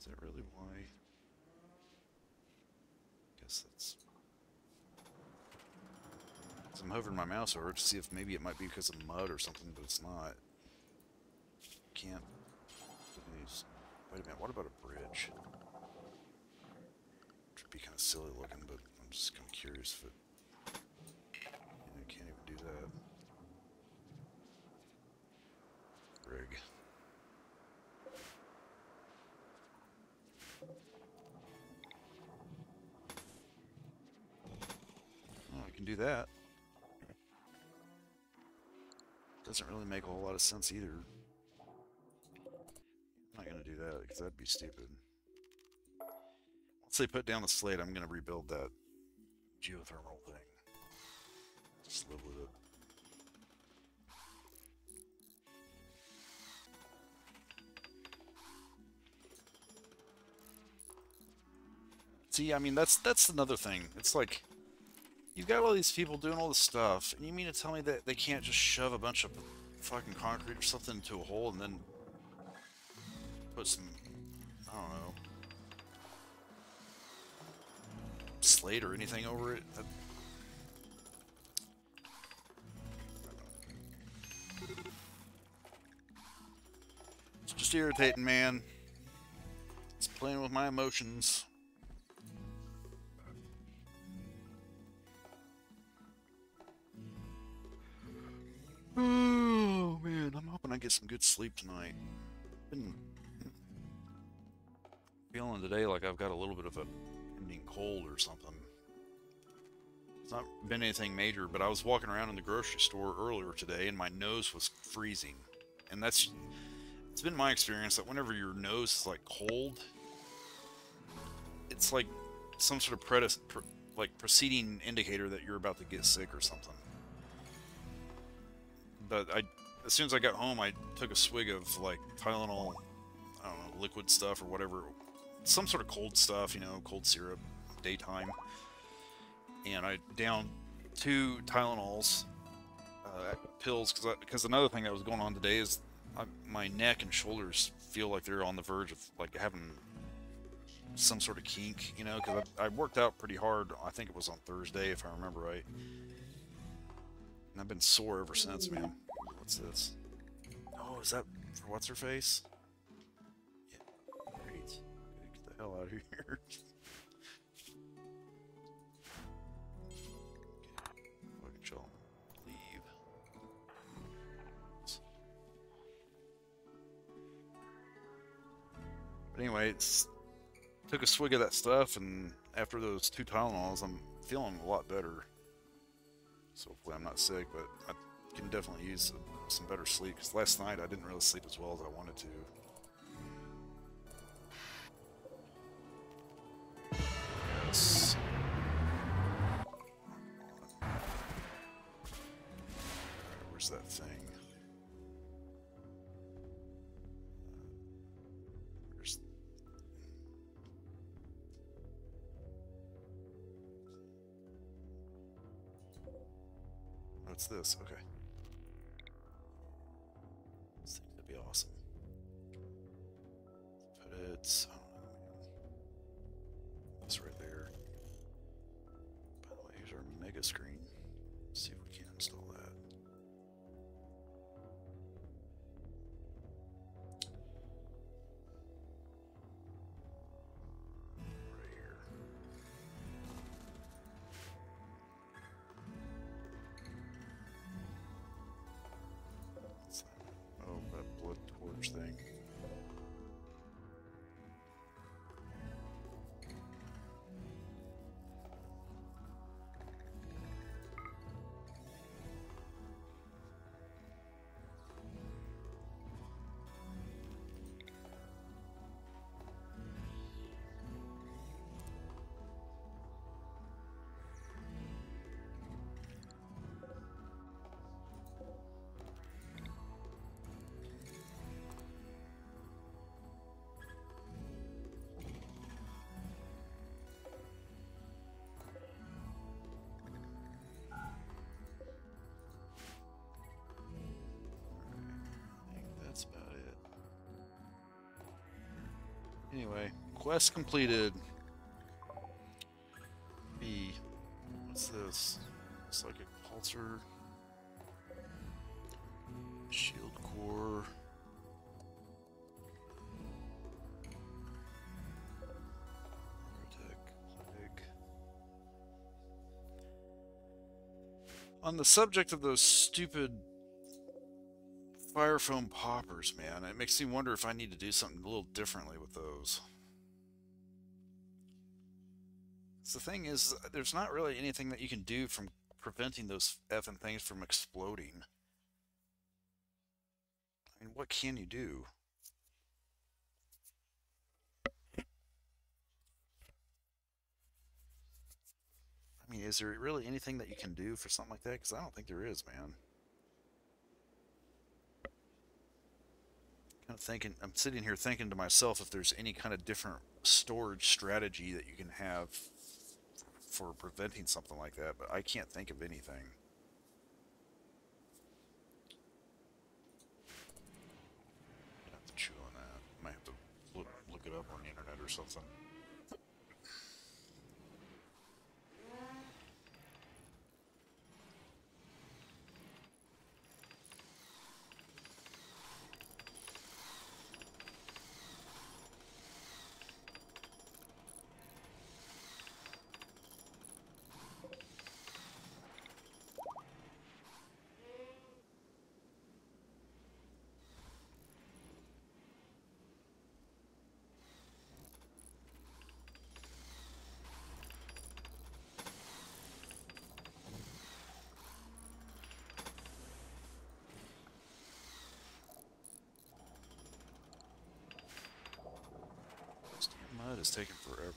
Is that really why? Guess that's... I'm hovering my mouse over it to see if maybe it might be because of mud or something, but it's not. Can't... Wait a minute, what about a bridge? Which would be kind of silly looking, but I'm just kind of curious if it... Yeah, I can't even do that. Rig. Oh, I can do that. Doesn't really make a whole lot of sense either. I'm not gonna do that because that'd be stupid. Once they put down the slate, I'm gonna rebuild that geothermal thing. Just live with it. See, I mean, that's another thing. It's like, you've got all these people doing all this stuff, and you mean to tell me that they can't just shove a bunch of fucking concrete or something into a hole and then put some, I don't know, slate or anything over it? It's just irritating, man. It's playing with my emotions. Oh man, I'm hoping I get some good sleep tonight. Been feeling today like I've got a little bit of a being cold or something. It's not been anything major, but I was walking around in the grocery store earlier today and my nose was freezing. And it's been my experience that whenever your nose is like cold, it's like some sort of preceding indicator that you're about to get sick or something. But as soon as I got home, I took a swig of like Tylenol, I don't know, liquid stuff or whatever, some sort of cold stuff, you know, cold syrup, daytime, and I downed 2 Tylenols, pills, because another thing that was going on today is my neck and shoulders feel like they're on the verge of like having some sort of kink, you know, because I worked out pretty hard. I think it was on Thursday, if I remember right. And I've been sore ever since, man. What's this? Oh, is that for what's her face? Yeah, great. Get the hell out of here. Okay, fucking chill. Leave. But anyway, took a swig of that stuff, and after those 2 Tylenols, I'm feeling a lot better. So hopefully I'm not sick, but I can definitely use some better sleep, because last night I didn't really sleep as well as I wanted to. Yes. Alright, where's that thing? Where's... What's this? Okay. This thing could be awesome. Put it... I don't know, man. That's right there. By the way, here's our mega screen. Let's see if we can install that. Right here. Oh, that blood torch thing. That's about it. Anyway, quest completed. B. What's this? It's like a pulsar. Shield core. Plague. On the subject of those stupid fire foam poppers, man, it makes me wonder if I need to do something a little differently with those. So the thing is, there's not really anything that you can do from preventing those effing things from exploding. I mean, what can you do? I mean, is there really anything that you can do for something like that? Because I don't think there is, man. Kind of thinking, I'm sitting here thinking to myself if there's any kind of different storage strategy that you can have for preventing something like that, but I can't think of anything. I have to chew on that. Might have to look it up on the internet or something. That is taking forever.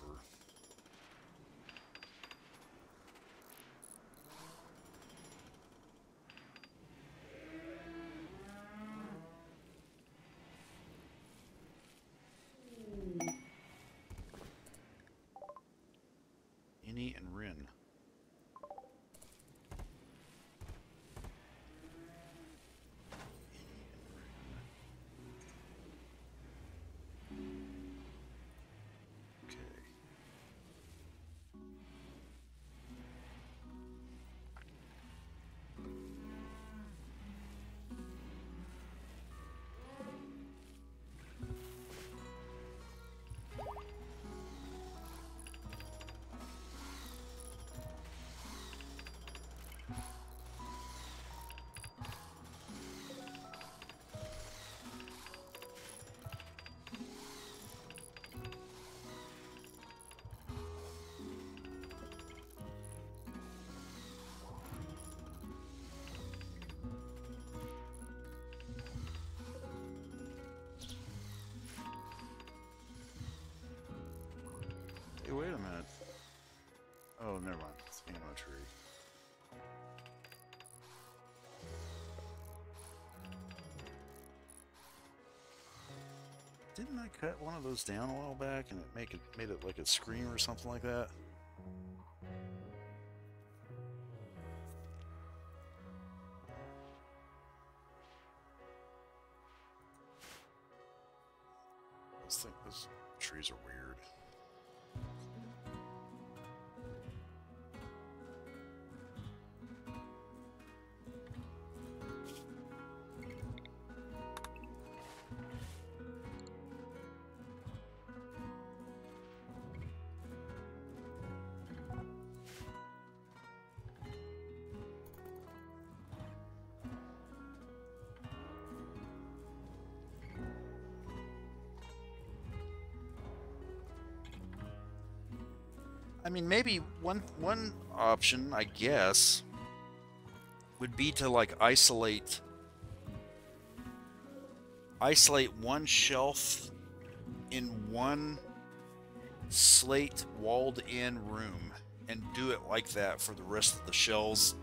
Innie and Rin. Hey, wait a minute. Oh, never mind. It's the ammo tree. Didn't I cut one of those down a while back and it made it like a screen or something like that? Those trees are weird. I mean, maybe one option, I guess, would be to like isolate one shelf in one slate walled in room and do it like that for the rest of the shelves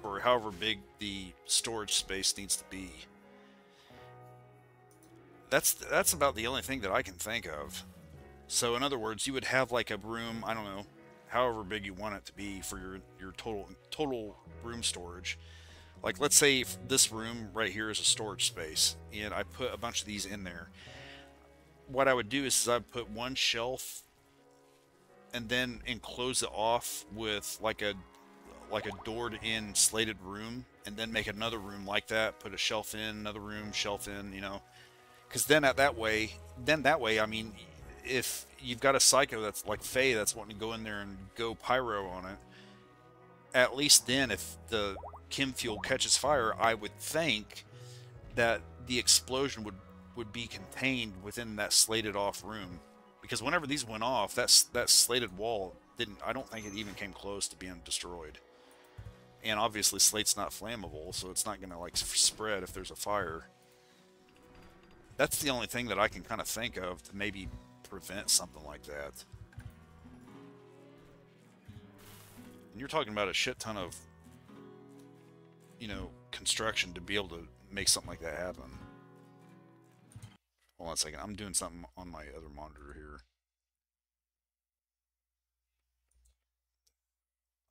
or however big the storage space needs to be. That's about the only thing that I can think of. So in other words, you would have like a room, I don't know, however big you want it to be for your total room storage. Like let's say this room right here is a storage space and I put a bunch of these in there. What I would do is I'd put one shelf and then enclose it off with like a doored in slated room and then make another room like that, put a shelf in, another room, shelf in, you know. Cuz then that way, I mean, if you've got a psycho that's like Faye that's wanting to go in there and go pyro on it, at least then if the chem fuel catches fire, I would think that the explosion would be contained within that slated off room. Because whenever these went off, that slated wall didn't, I don't think it even came close to being destroyed. And obviously slate's not flammable, so it's not going to like spread if there's a fire. That's the only thing that I can kind of think of to maybe prevent something like that. And you're talking about a shit ton of, you know, construction to be able to make something like that happen. Hold on a second. I'm doing something on my other monitor here.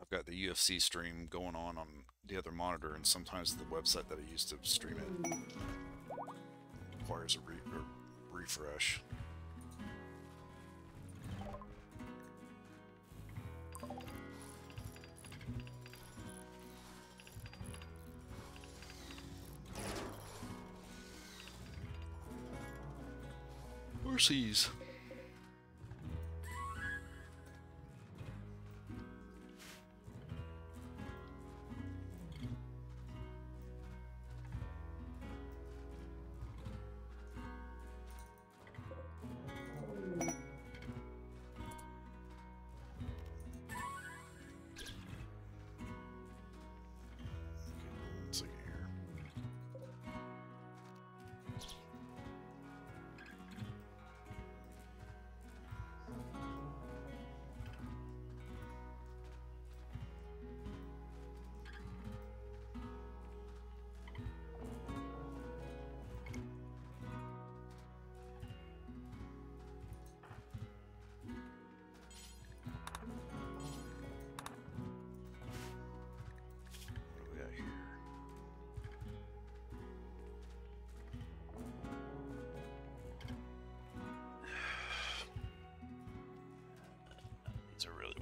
I've got the UFC stream going on the other monitor, and sometimes the website that I use to stream it requires a refresh. Mercies.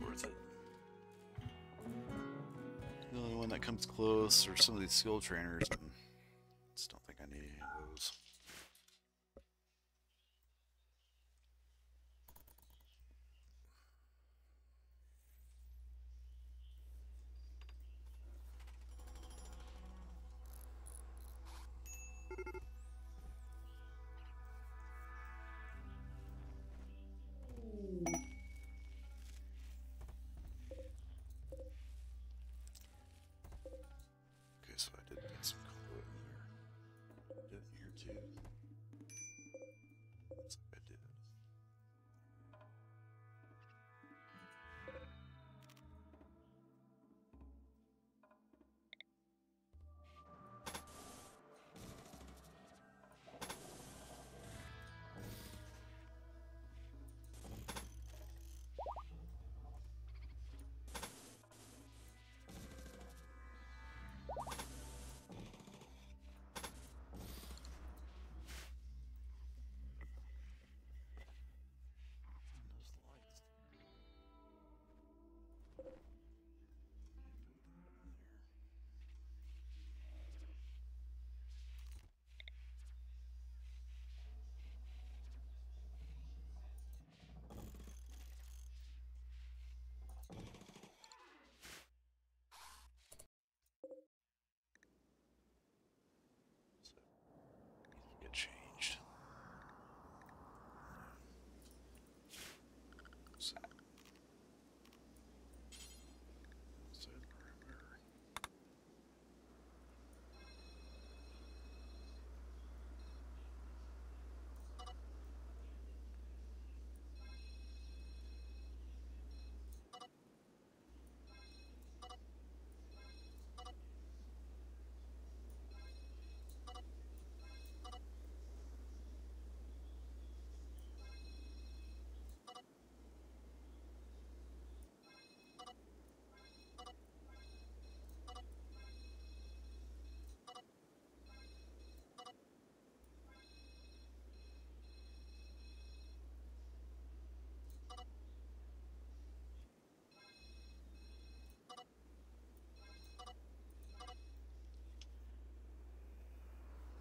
worth it. The only one that comes close are some of these skill trainers, and I just don't think I need any of those. Okay, so I did get some combo in there. Did it in here too. Looks like I did. Those lights. So these get changed. So, so perimeter.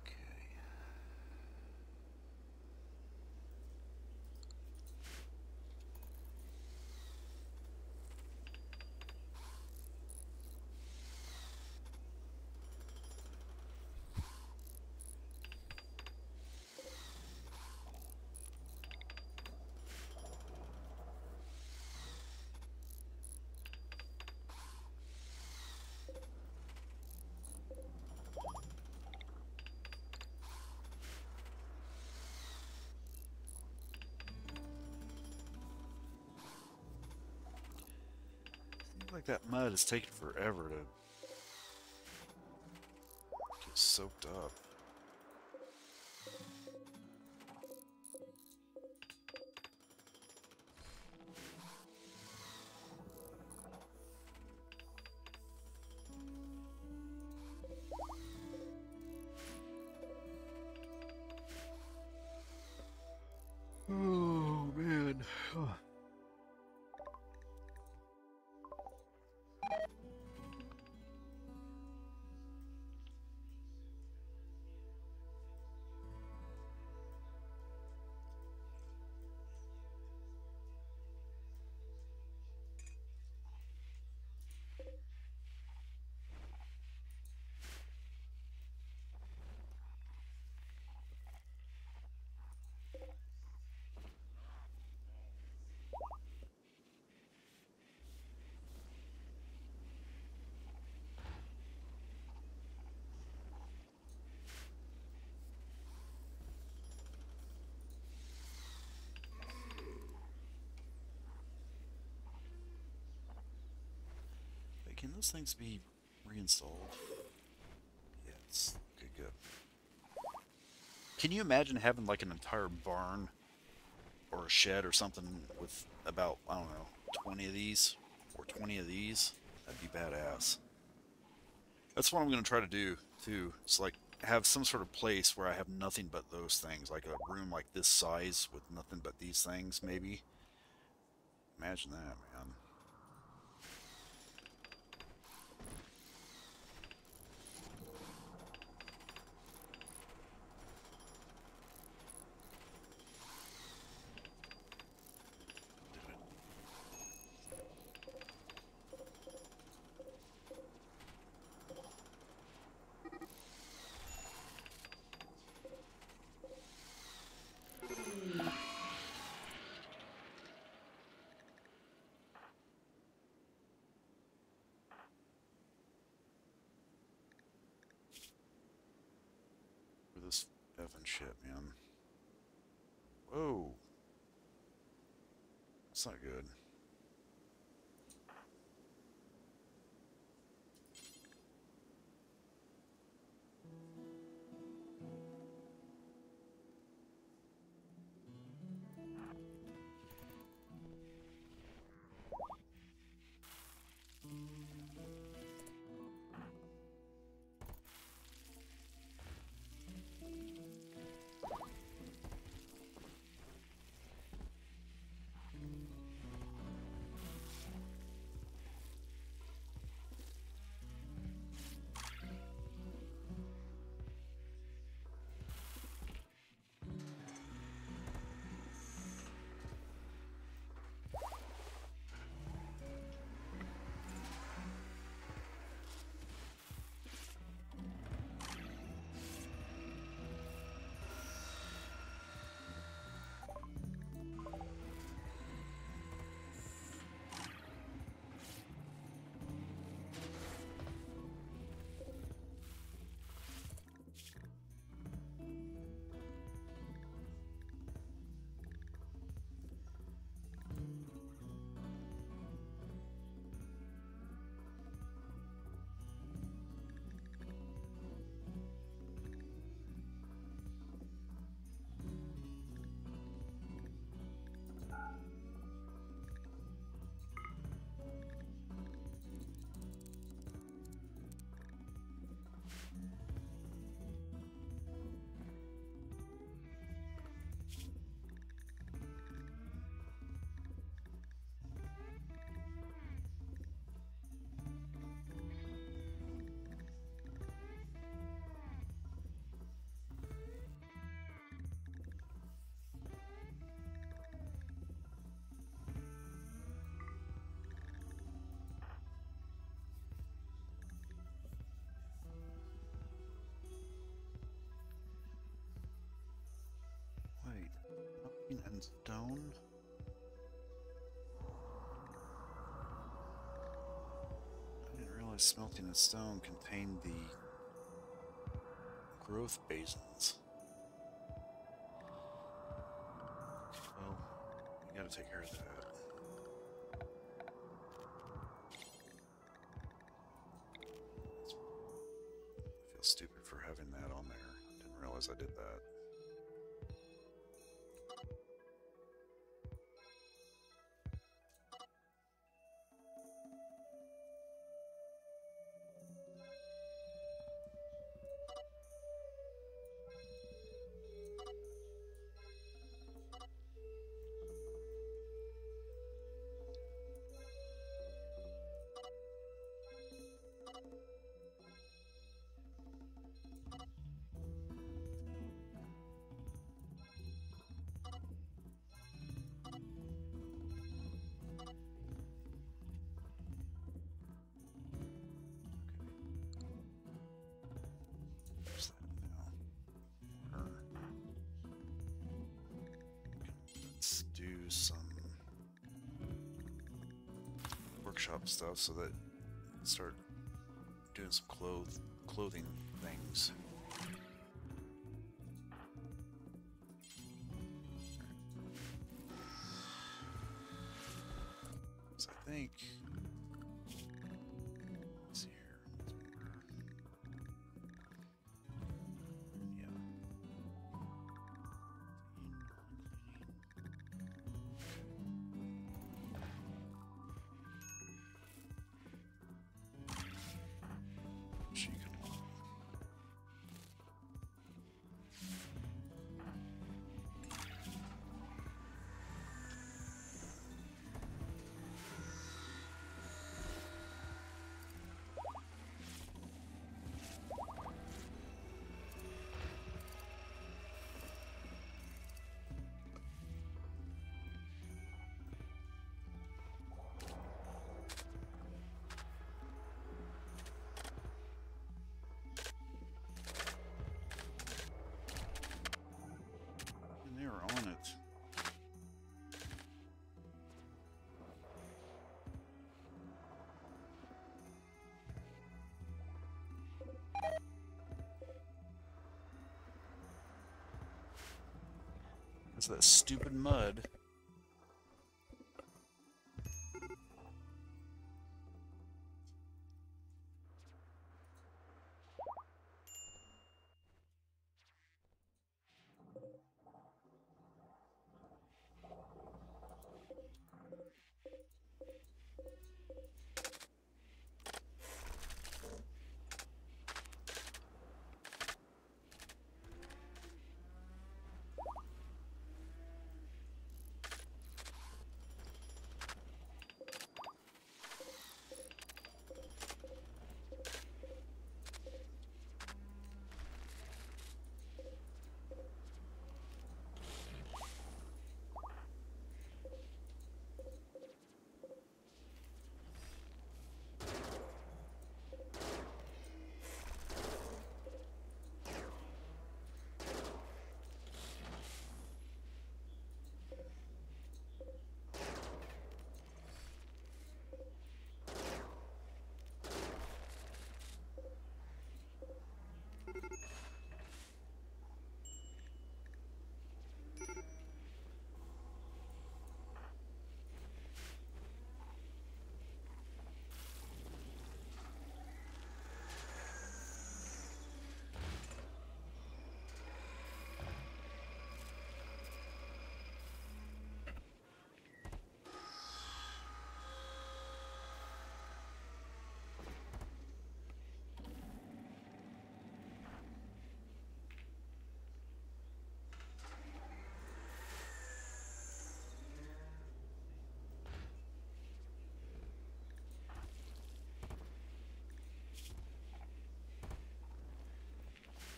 Okay. Seems like that mud is taking forever to get soaked up. Oh man. Wait, can those things be reinstalled? Yes. Okay, good. Can you imagine having like an entire barn or a shed or something with about, I don't know, 20 of these or 20 of these? That'd be badass. That's what I'm going to try to do too. It's like have some sort of place where I have nothing but those things, like a room like this size with nothing but these things, maybe. Imagine that, man. Effing shit, man. Whoa. That's not good. Wait. Melting and stone? I didn't realize smelting and stone contained the growth basins. Well, we gotta take care of that. I feel stupid for having that on there. Didn't realize I did that. There's that now. Let's do some workshop stuff so that start doing some clothing things. So I think, let's see here. Yeah. She can. Because of that stupid mud.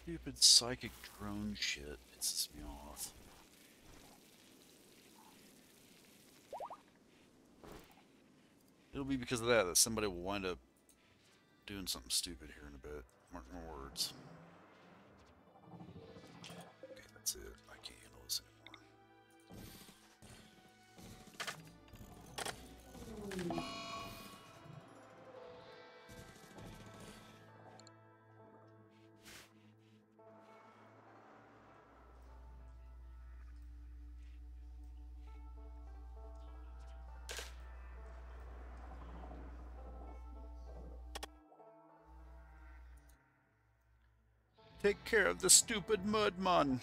Stupid psychic drone shit pisses me off. It'll be because of that somebody will wind up doing something stupid here in a bit. Mark my words. Okay, that's it. I can't handle this anymore. Take care of the stupid mudman.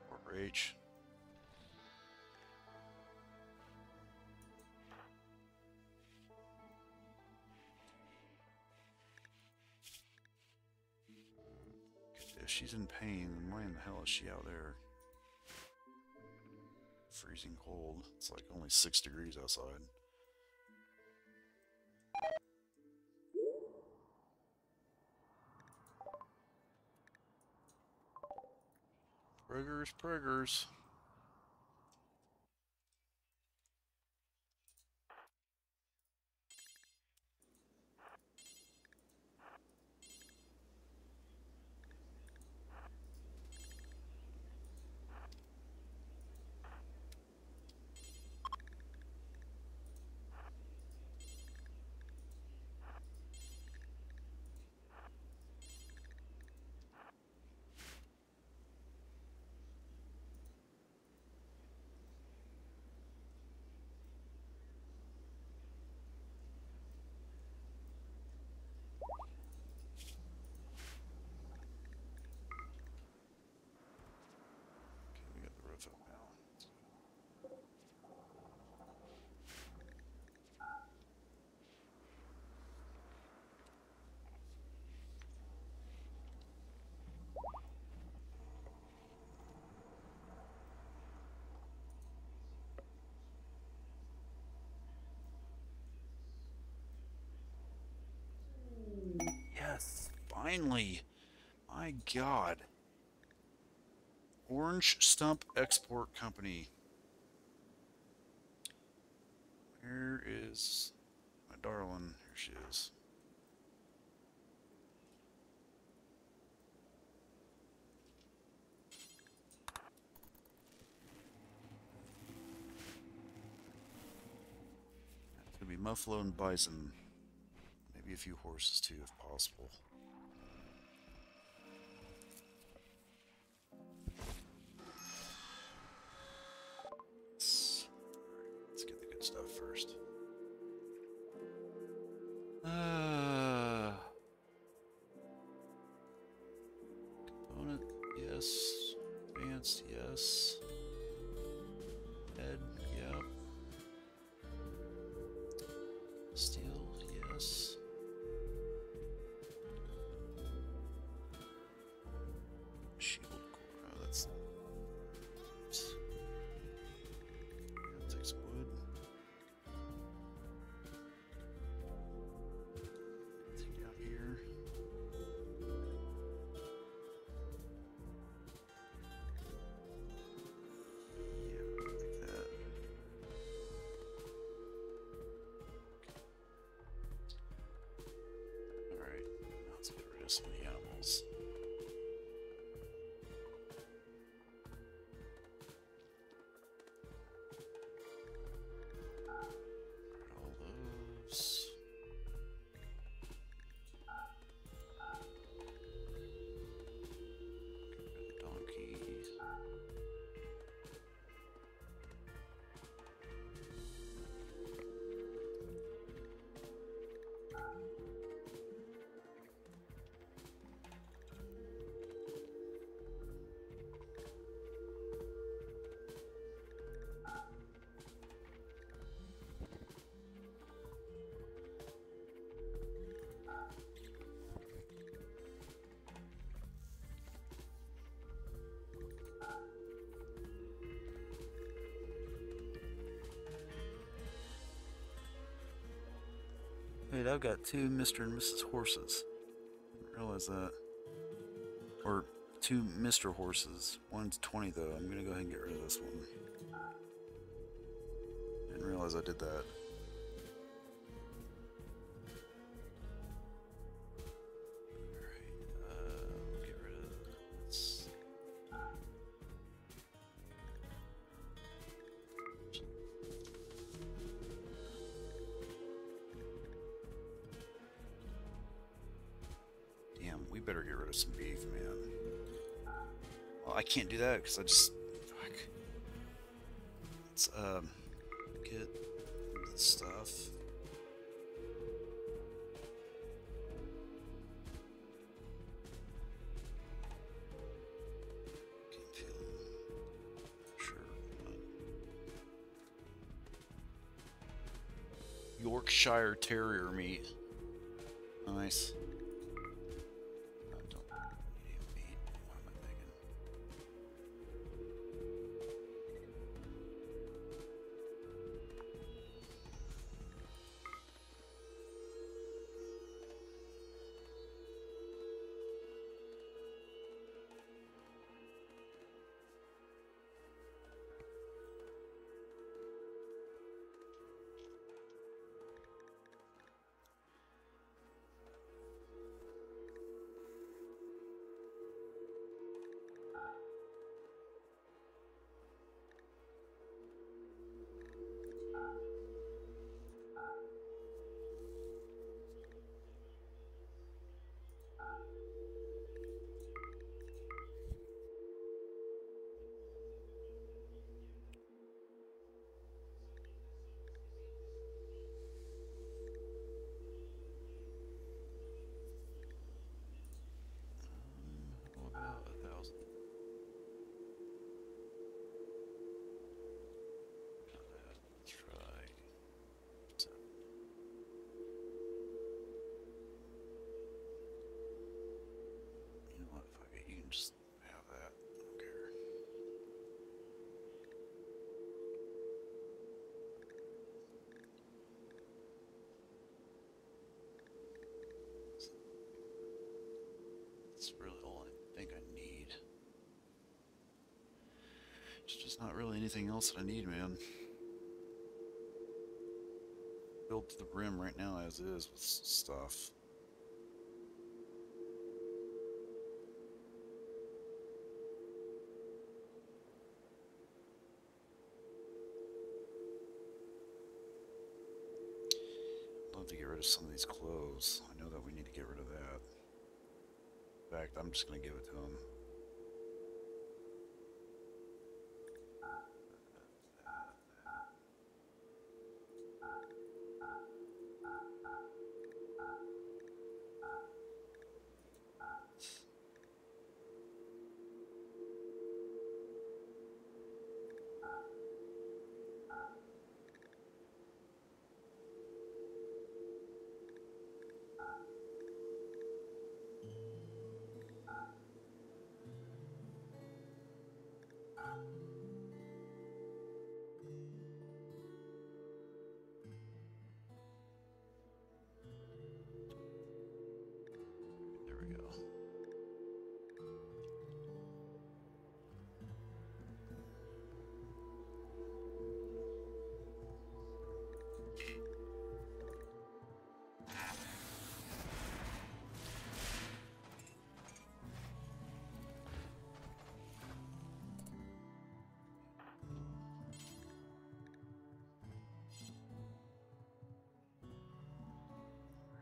Or H. If she's in pain, then why in the hell is she out there? Freezing cold. It's like only 6 degrees outside. Priggers, priggers. Okay, we got the roof up now. Yes, finally. My God. Orange Stump Export Company. Where is my darling? Here she is. It's gonna be Muffalo and Bison. Maybe a few horses too, if possible. stuff first. Component, yes. Advanced, yes. Head, yep. Steel, yes. Shield core, oh, that's... That takes wood. Anything down here? Yeah, like that. Alright, now let's get rid of some of the animals. All those. Get rid of the donkey. Wait, I've got two Mr. and Mrs. Horses. Didn't realize that. Or two Mr. Horses. One's 20 though. I'm gonna go ahead and get rid of this one. Didn't realize I did that. Alright, we'll get rid of this. Damn, we better get rid of some beef, man. Well, I can't do that because I just... Fuck. Let's, get the stuff. Can't feel it. Sure. Yorkshire Terrier meat. Nice. I don't need meat. What am I thinking? What about 1,000? Let's try 7. You know what? Fuck it. You can just have that. I don't care. That's really all I think I need. There's just not really anything else that I need, man. Built to the rim right now as is with stuff. I'd love to get rid of some of these clothes. I know that we need to get rid of that. In fact, I'm just going to give it to him.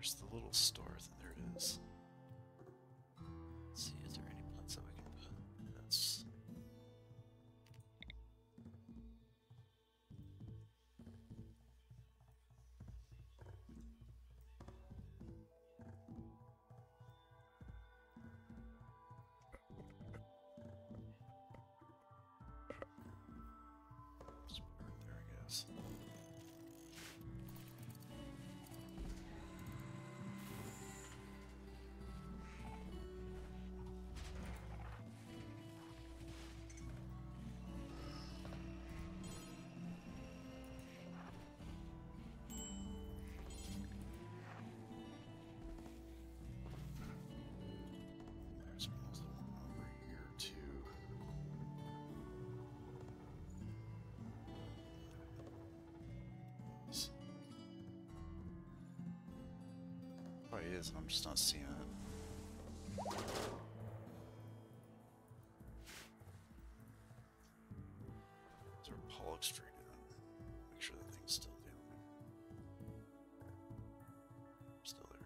Where's the little star thing? There it is. Let's see, is there any plants that we can put? That's... Just put it right there, I guess. There's also one over here too. Probably is, I'm just not seeing it. Is there a Pollock Street in it? Make sure that thing's still down. Still there.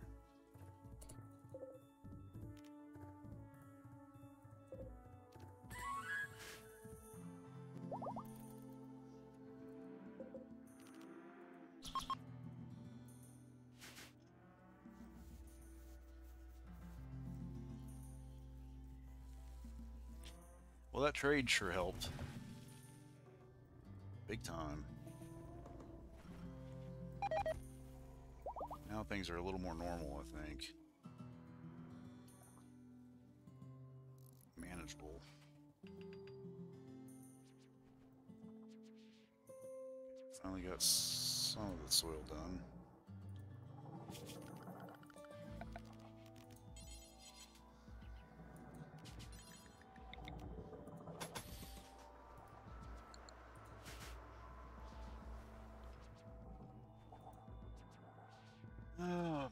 Well, that trade sure helped. Big time. Now things are a little more normal, I think. Manageable. Finally got some of the soil done. Oh, man.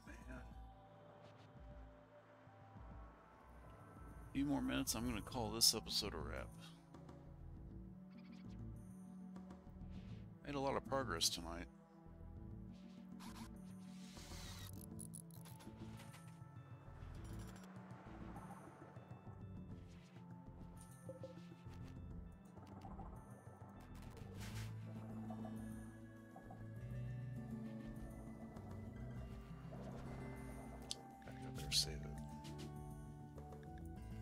A few more minutes, I'm going to call this episode a wrap. Made a lot of progress tonight. Gotta go there, save it.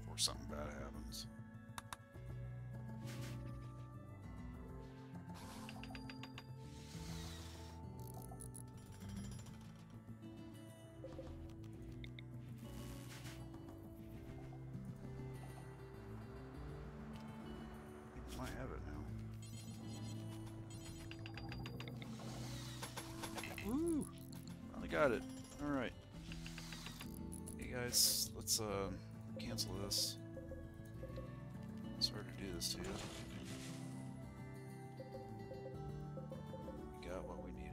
Before something bad happens. I have it now. Woo! I got it. Alright. Hey guys, let's cancel this. Sorry to do this to you. We got what we needed.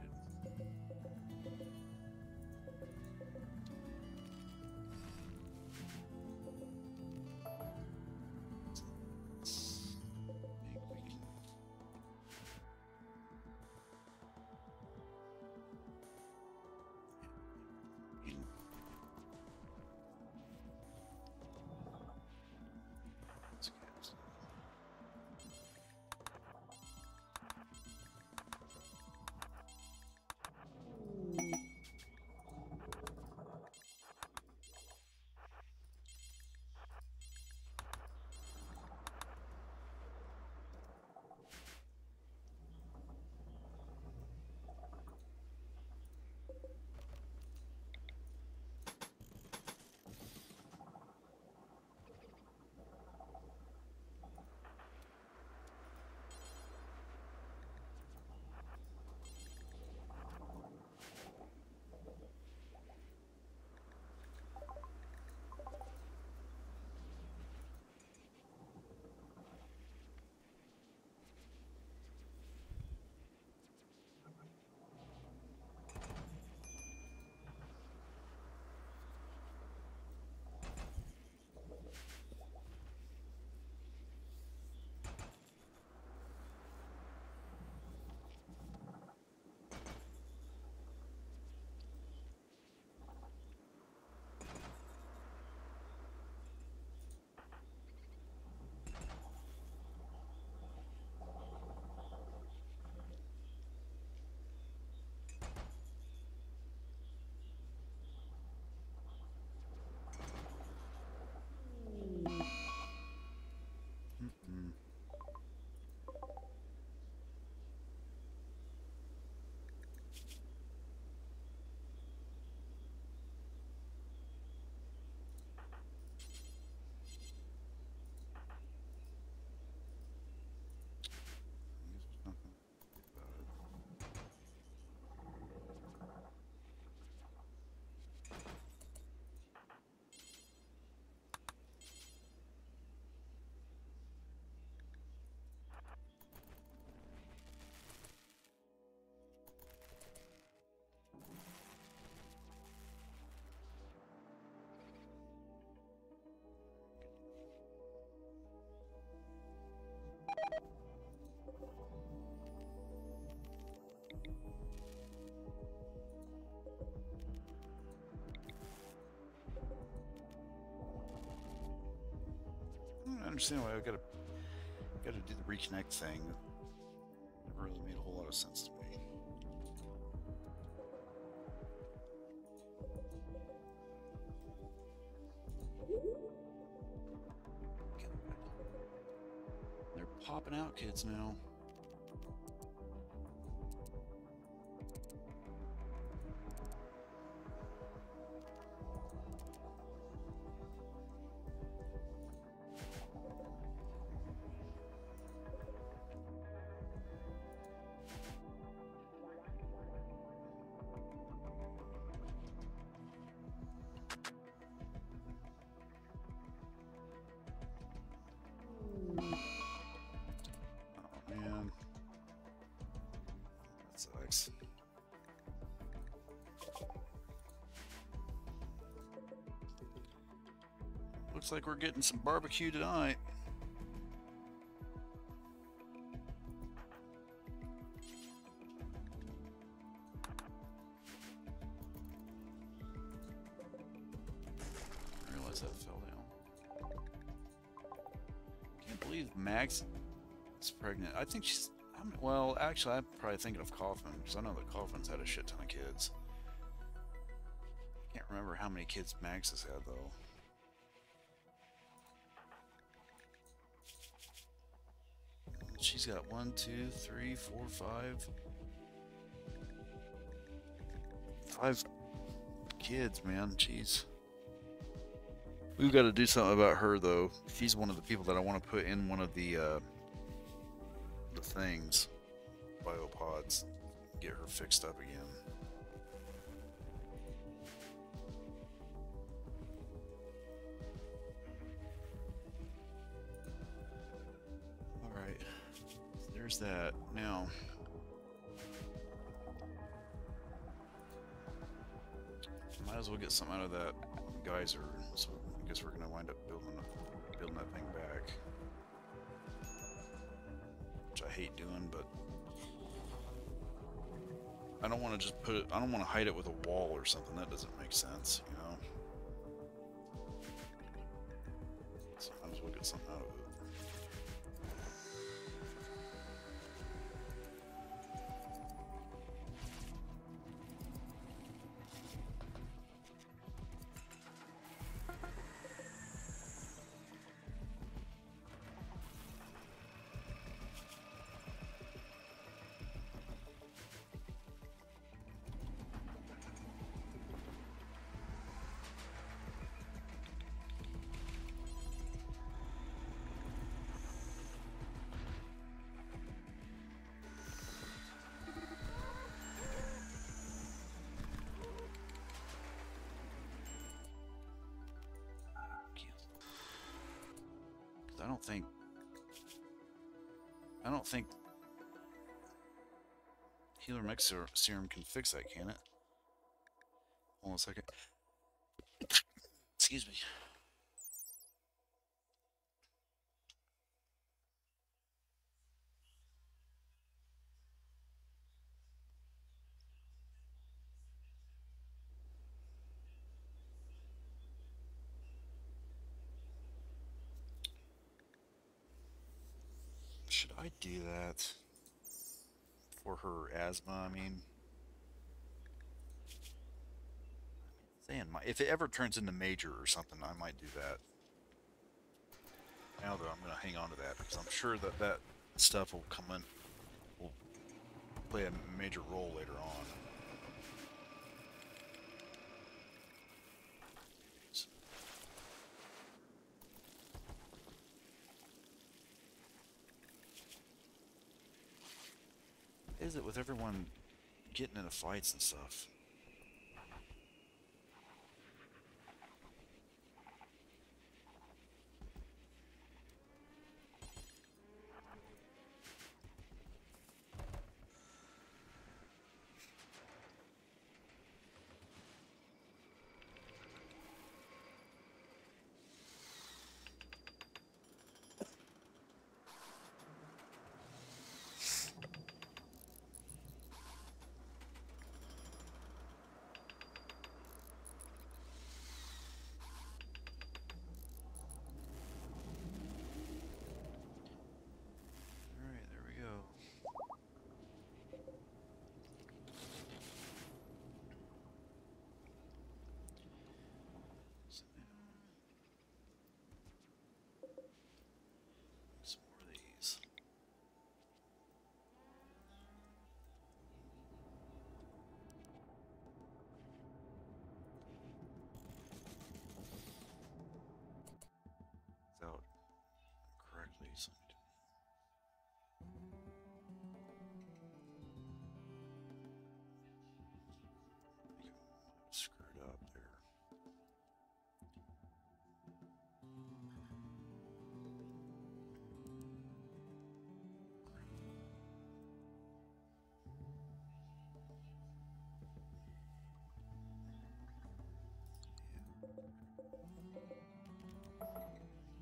understand why I gotta do the reconnect thing. It never really made a whole lot of sense to me. They're popping out kids now. Man, that sucks. Looks like we're getting some barbecue tonight. I realized that fell down. Can't believe Max is pregnant. I think she's. Well, actually, I'm probably thinking of Kaufman because I know that Kaufman's had a shit ton of kids. Can't remember how many kids Max has had though. She's got 1, 2, 3, 4, 5. 5 kids, man. Jeez. We've got to do something about her though. She's one of the people that I want to put in one of the things, biopods, get her fixed up again. All right, there's that. Now, might as well get something out of that geyser. So I guess we're gonna wind up building that thing back. Which I hate doing, but I don't want to just put it, I don't want to hide it with a wall or something. That doesn't make sense, you know? So I might as well get something out of it. I don't think Healer Mech Serum can fix that, can it? Hold on a second. Excuse me. Should I do that for her asthma? I mean, saying if it ever turns into major or something, I might do that. Now though, I'm going to hang on to that because I'm sure that that stuff will come in, will play a major role later on. What is it with everyone getting into fights and stuff?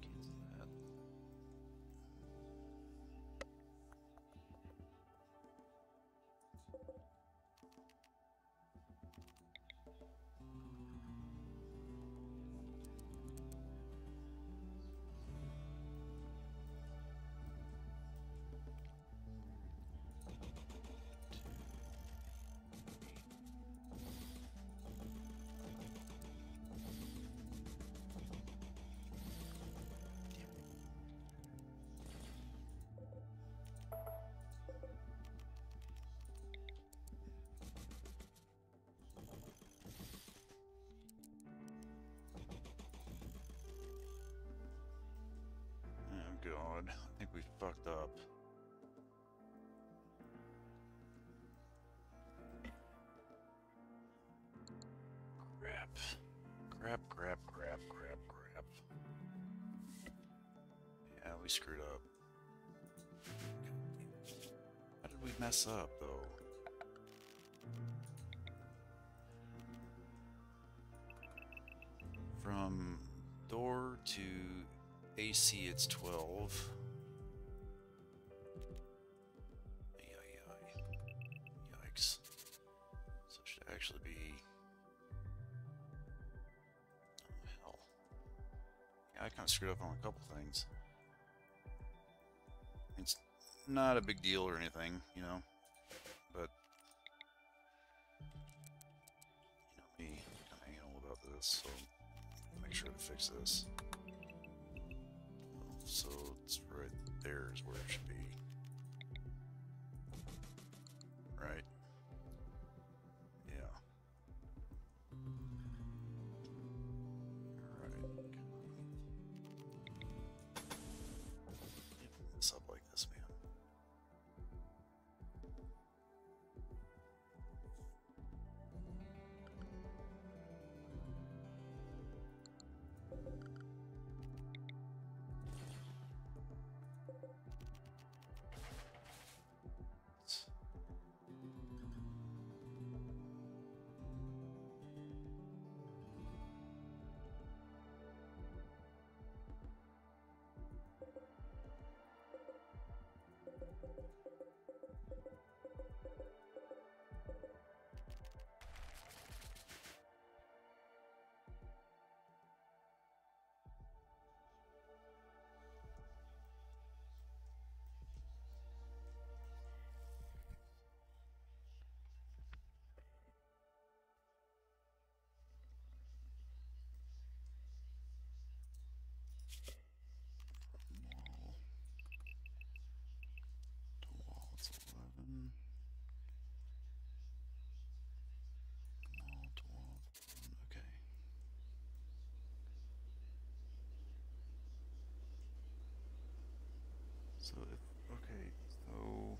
Cancel that. Oh god, I think we fucked up. Crap. Crap, crap, crap, crap, crap. Yeah, we screwed up. How did we mess up, though? From door to AC, it's 12. Yikes. So it should actually be... Oh, hell. Yeah, I kind of screwed up on a couple things. It's not a big deal or anything, you know, but, you know, me, kind of anal about this, so make sure to fix this. So it's right there is where it should be. Right? Yeah. Alright. Can't this up like this, man. Wall to wall, it's 11. Wall to wall, okay. So if, okay, so...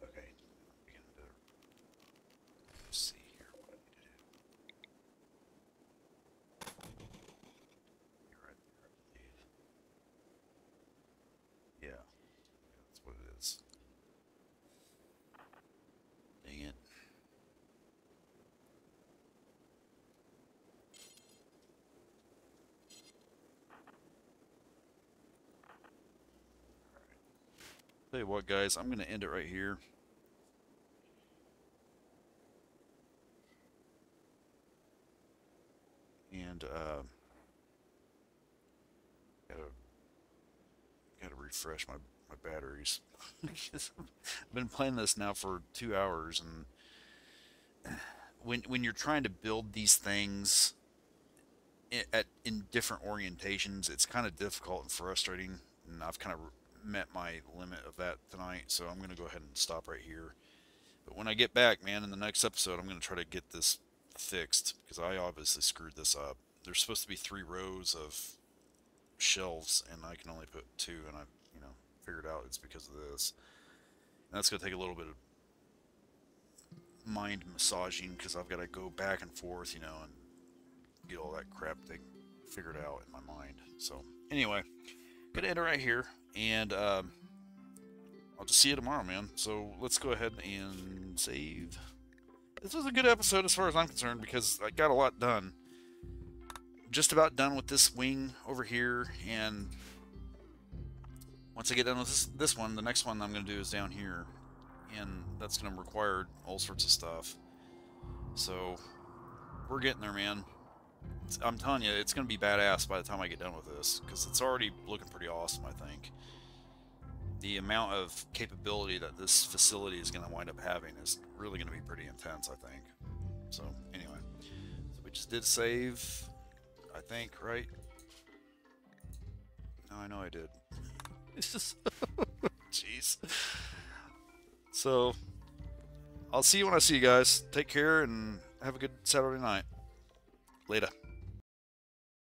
Okay, begin to see here what I need to do. You're right there, I believe. Yeah, that's what it is. Dang it. Tell you what, guys, I'm going to end it right here. And, gotta refresh my batteries. I've been playing this now for 2 hours, and when you're trying to build these things in different orientations, it's kind of difficult and frustrating, and I've kind of met my limit of that tonight, so I'm going to go ahead and stop right here. But when I get back, man, in the next episode, I'm going to try to get this fixed, because I obviously screwed this up. There's supposed to be 3 rows of shelves, and I can only put 2, and I, you know, figured out it's because of this. And that's going to take a little bit of mind massaging, because I've got to go back and forth, you know, and get all that crap thing figured out in my mind. So, anyway, gonna end it right here, and I'll just see you tomorrow, man. So, let's go ahead and save. this was a good episode as far as I'm concerned because I got a lot done. Just about done with this wing over here, and once I get done with this one, the next one I'm going to do is down here, and that's going to require all sorts of stuff. So we're getting there, man. I'm telling you, it's going to be badass by the time I get done with this, because it's already looking pretty awesome, I think. The amount of capability that this facility is going to wind up having is really going to be pretty intense, I think. So, anyway. So we just did save, I think, right? No, I know I did. It's just... Jeez. So, I'll see you when I see you guys. Take care and have a good Saturday night. Later.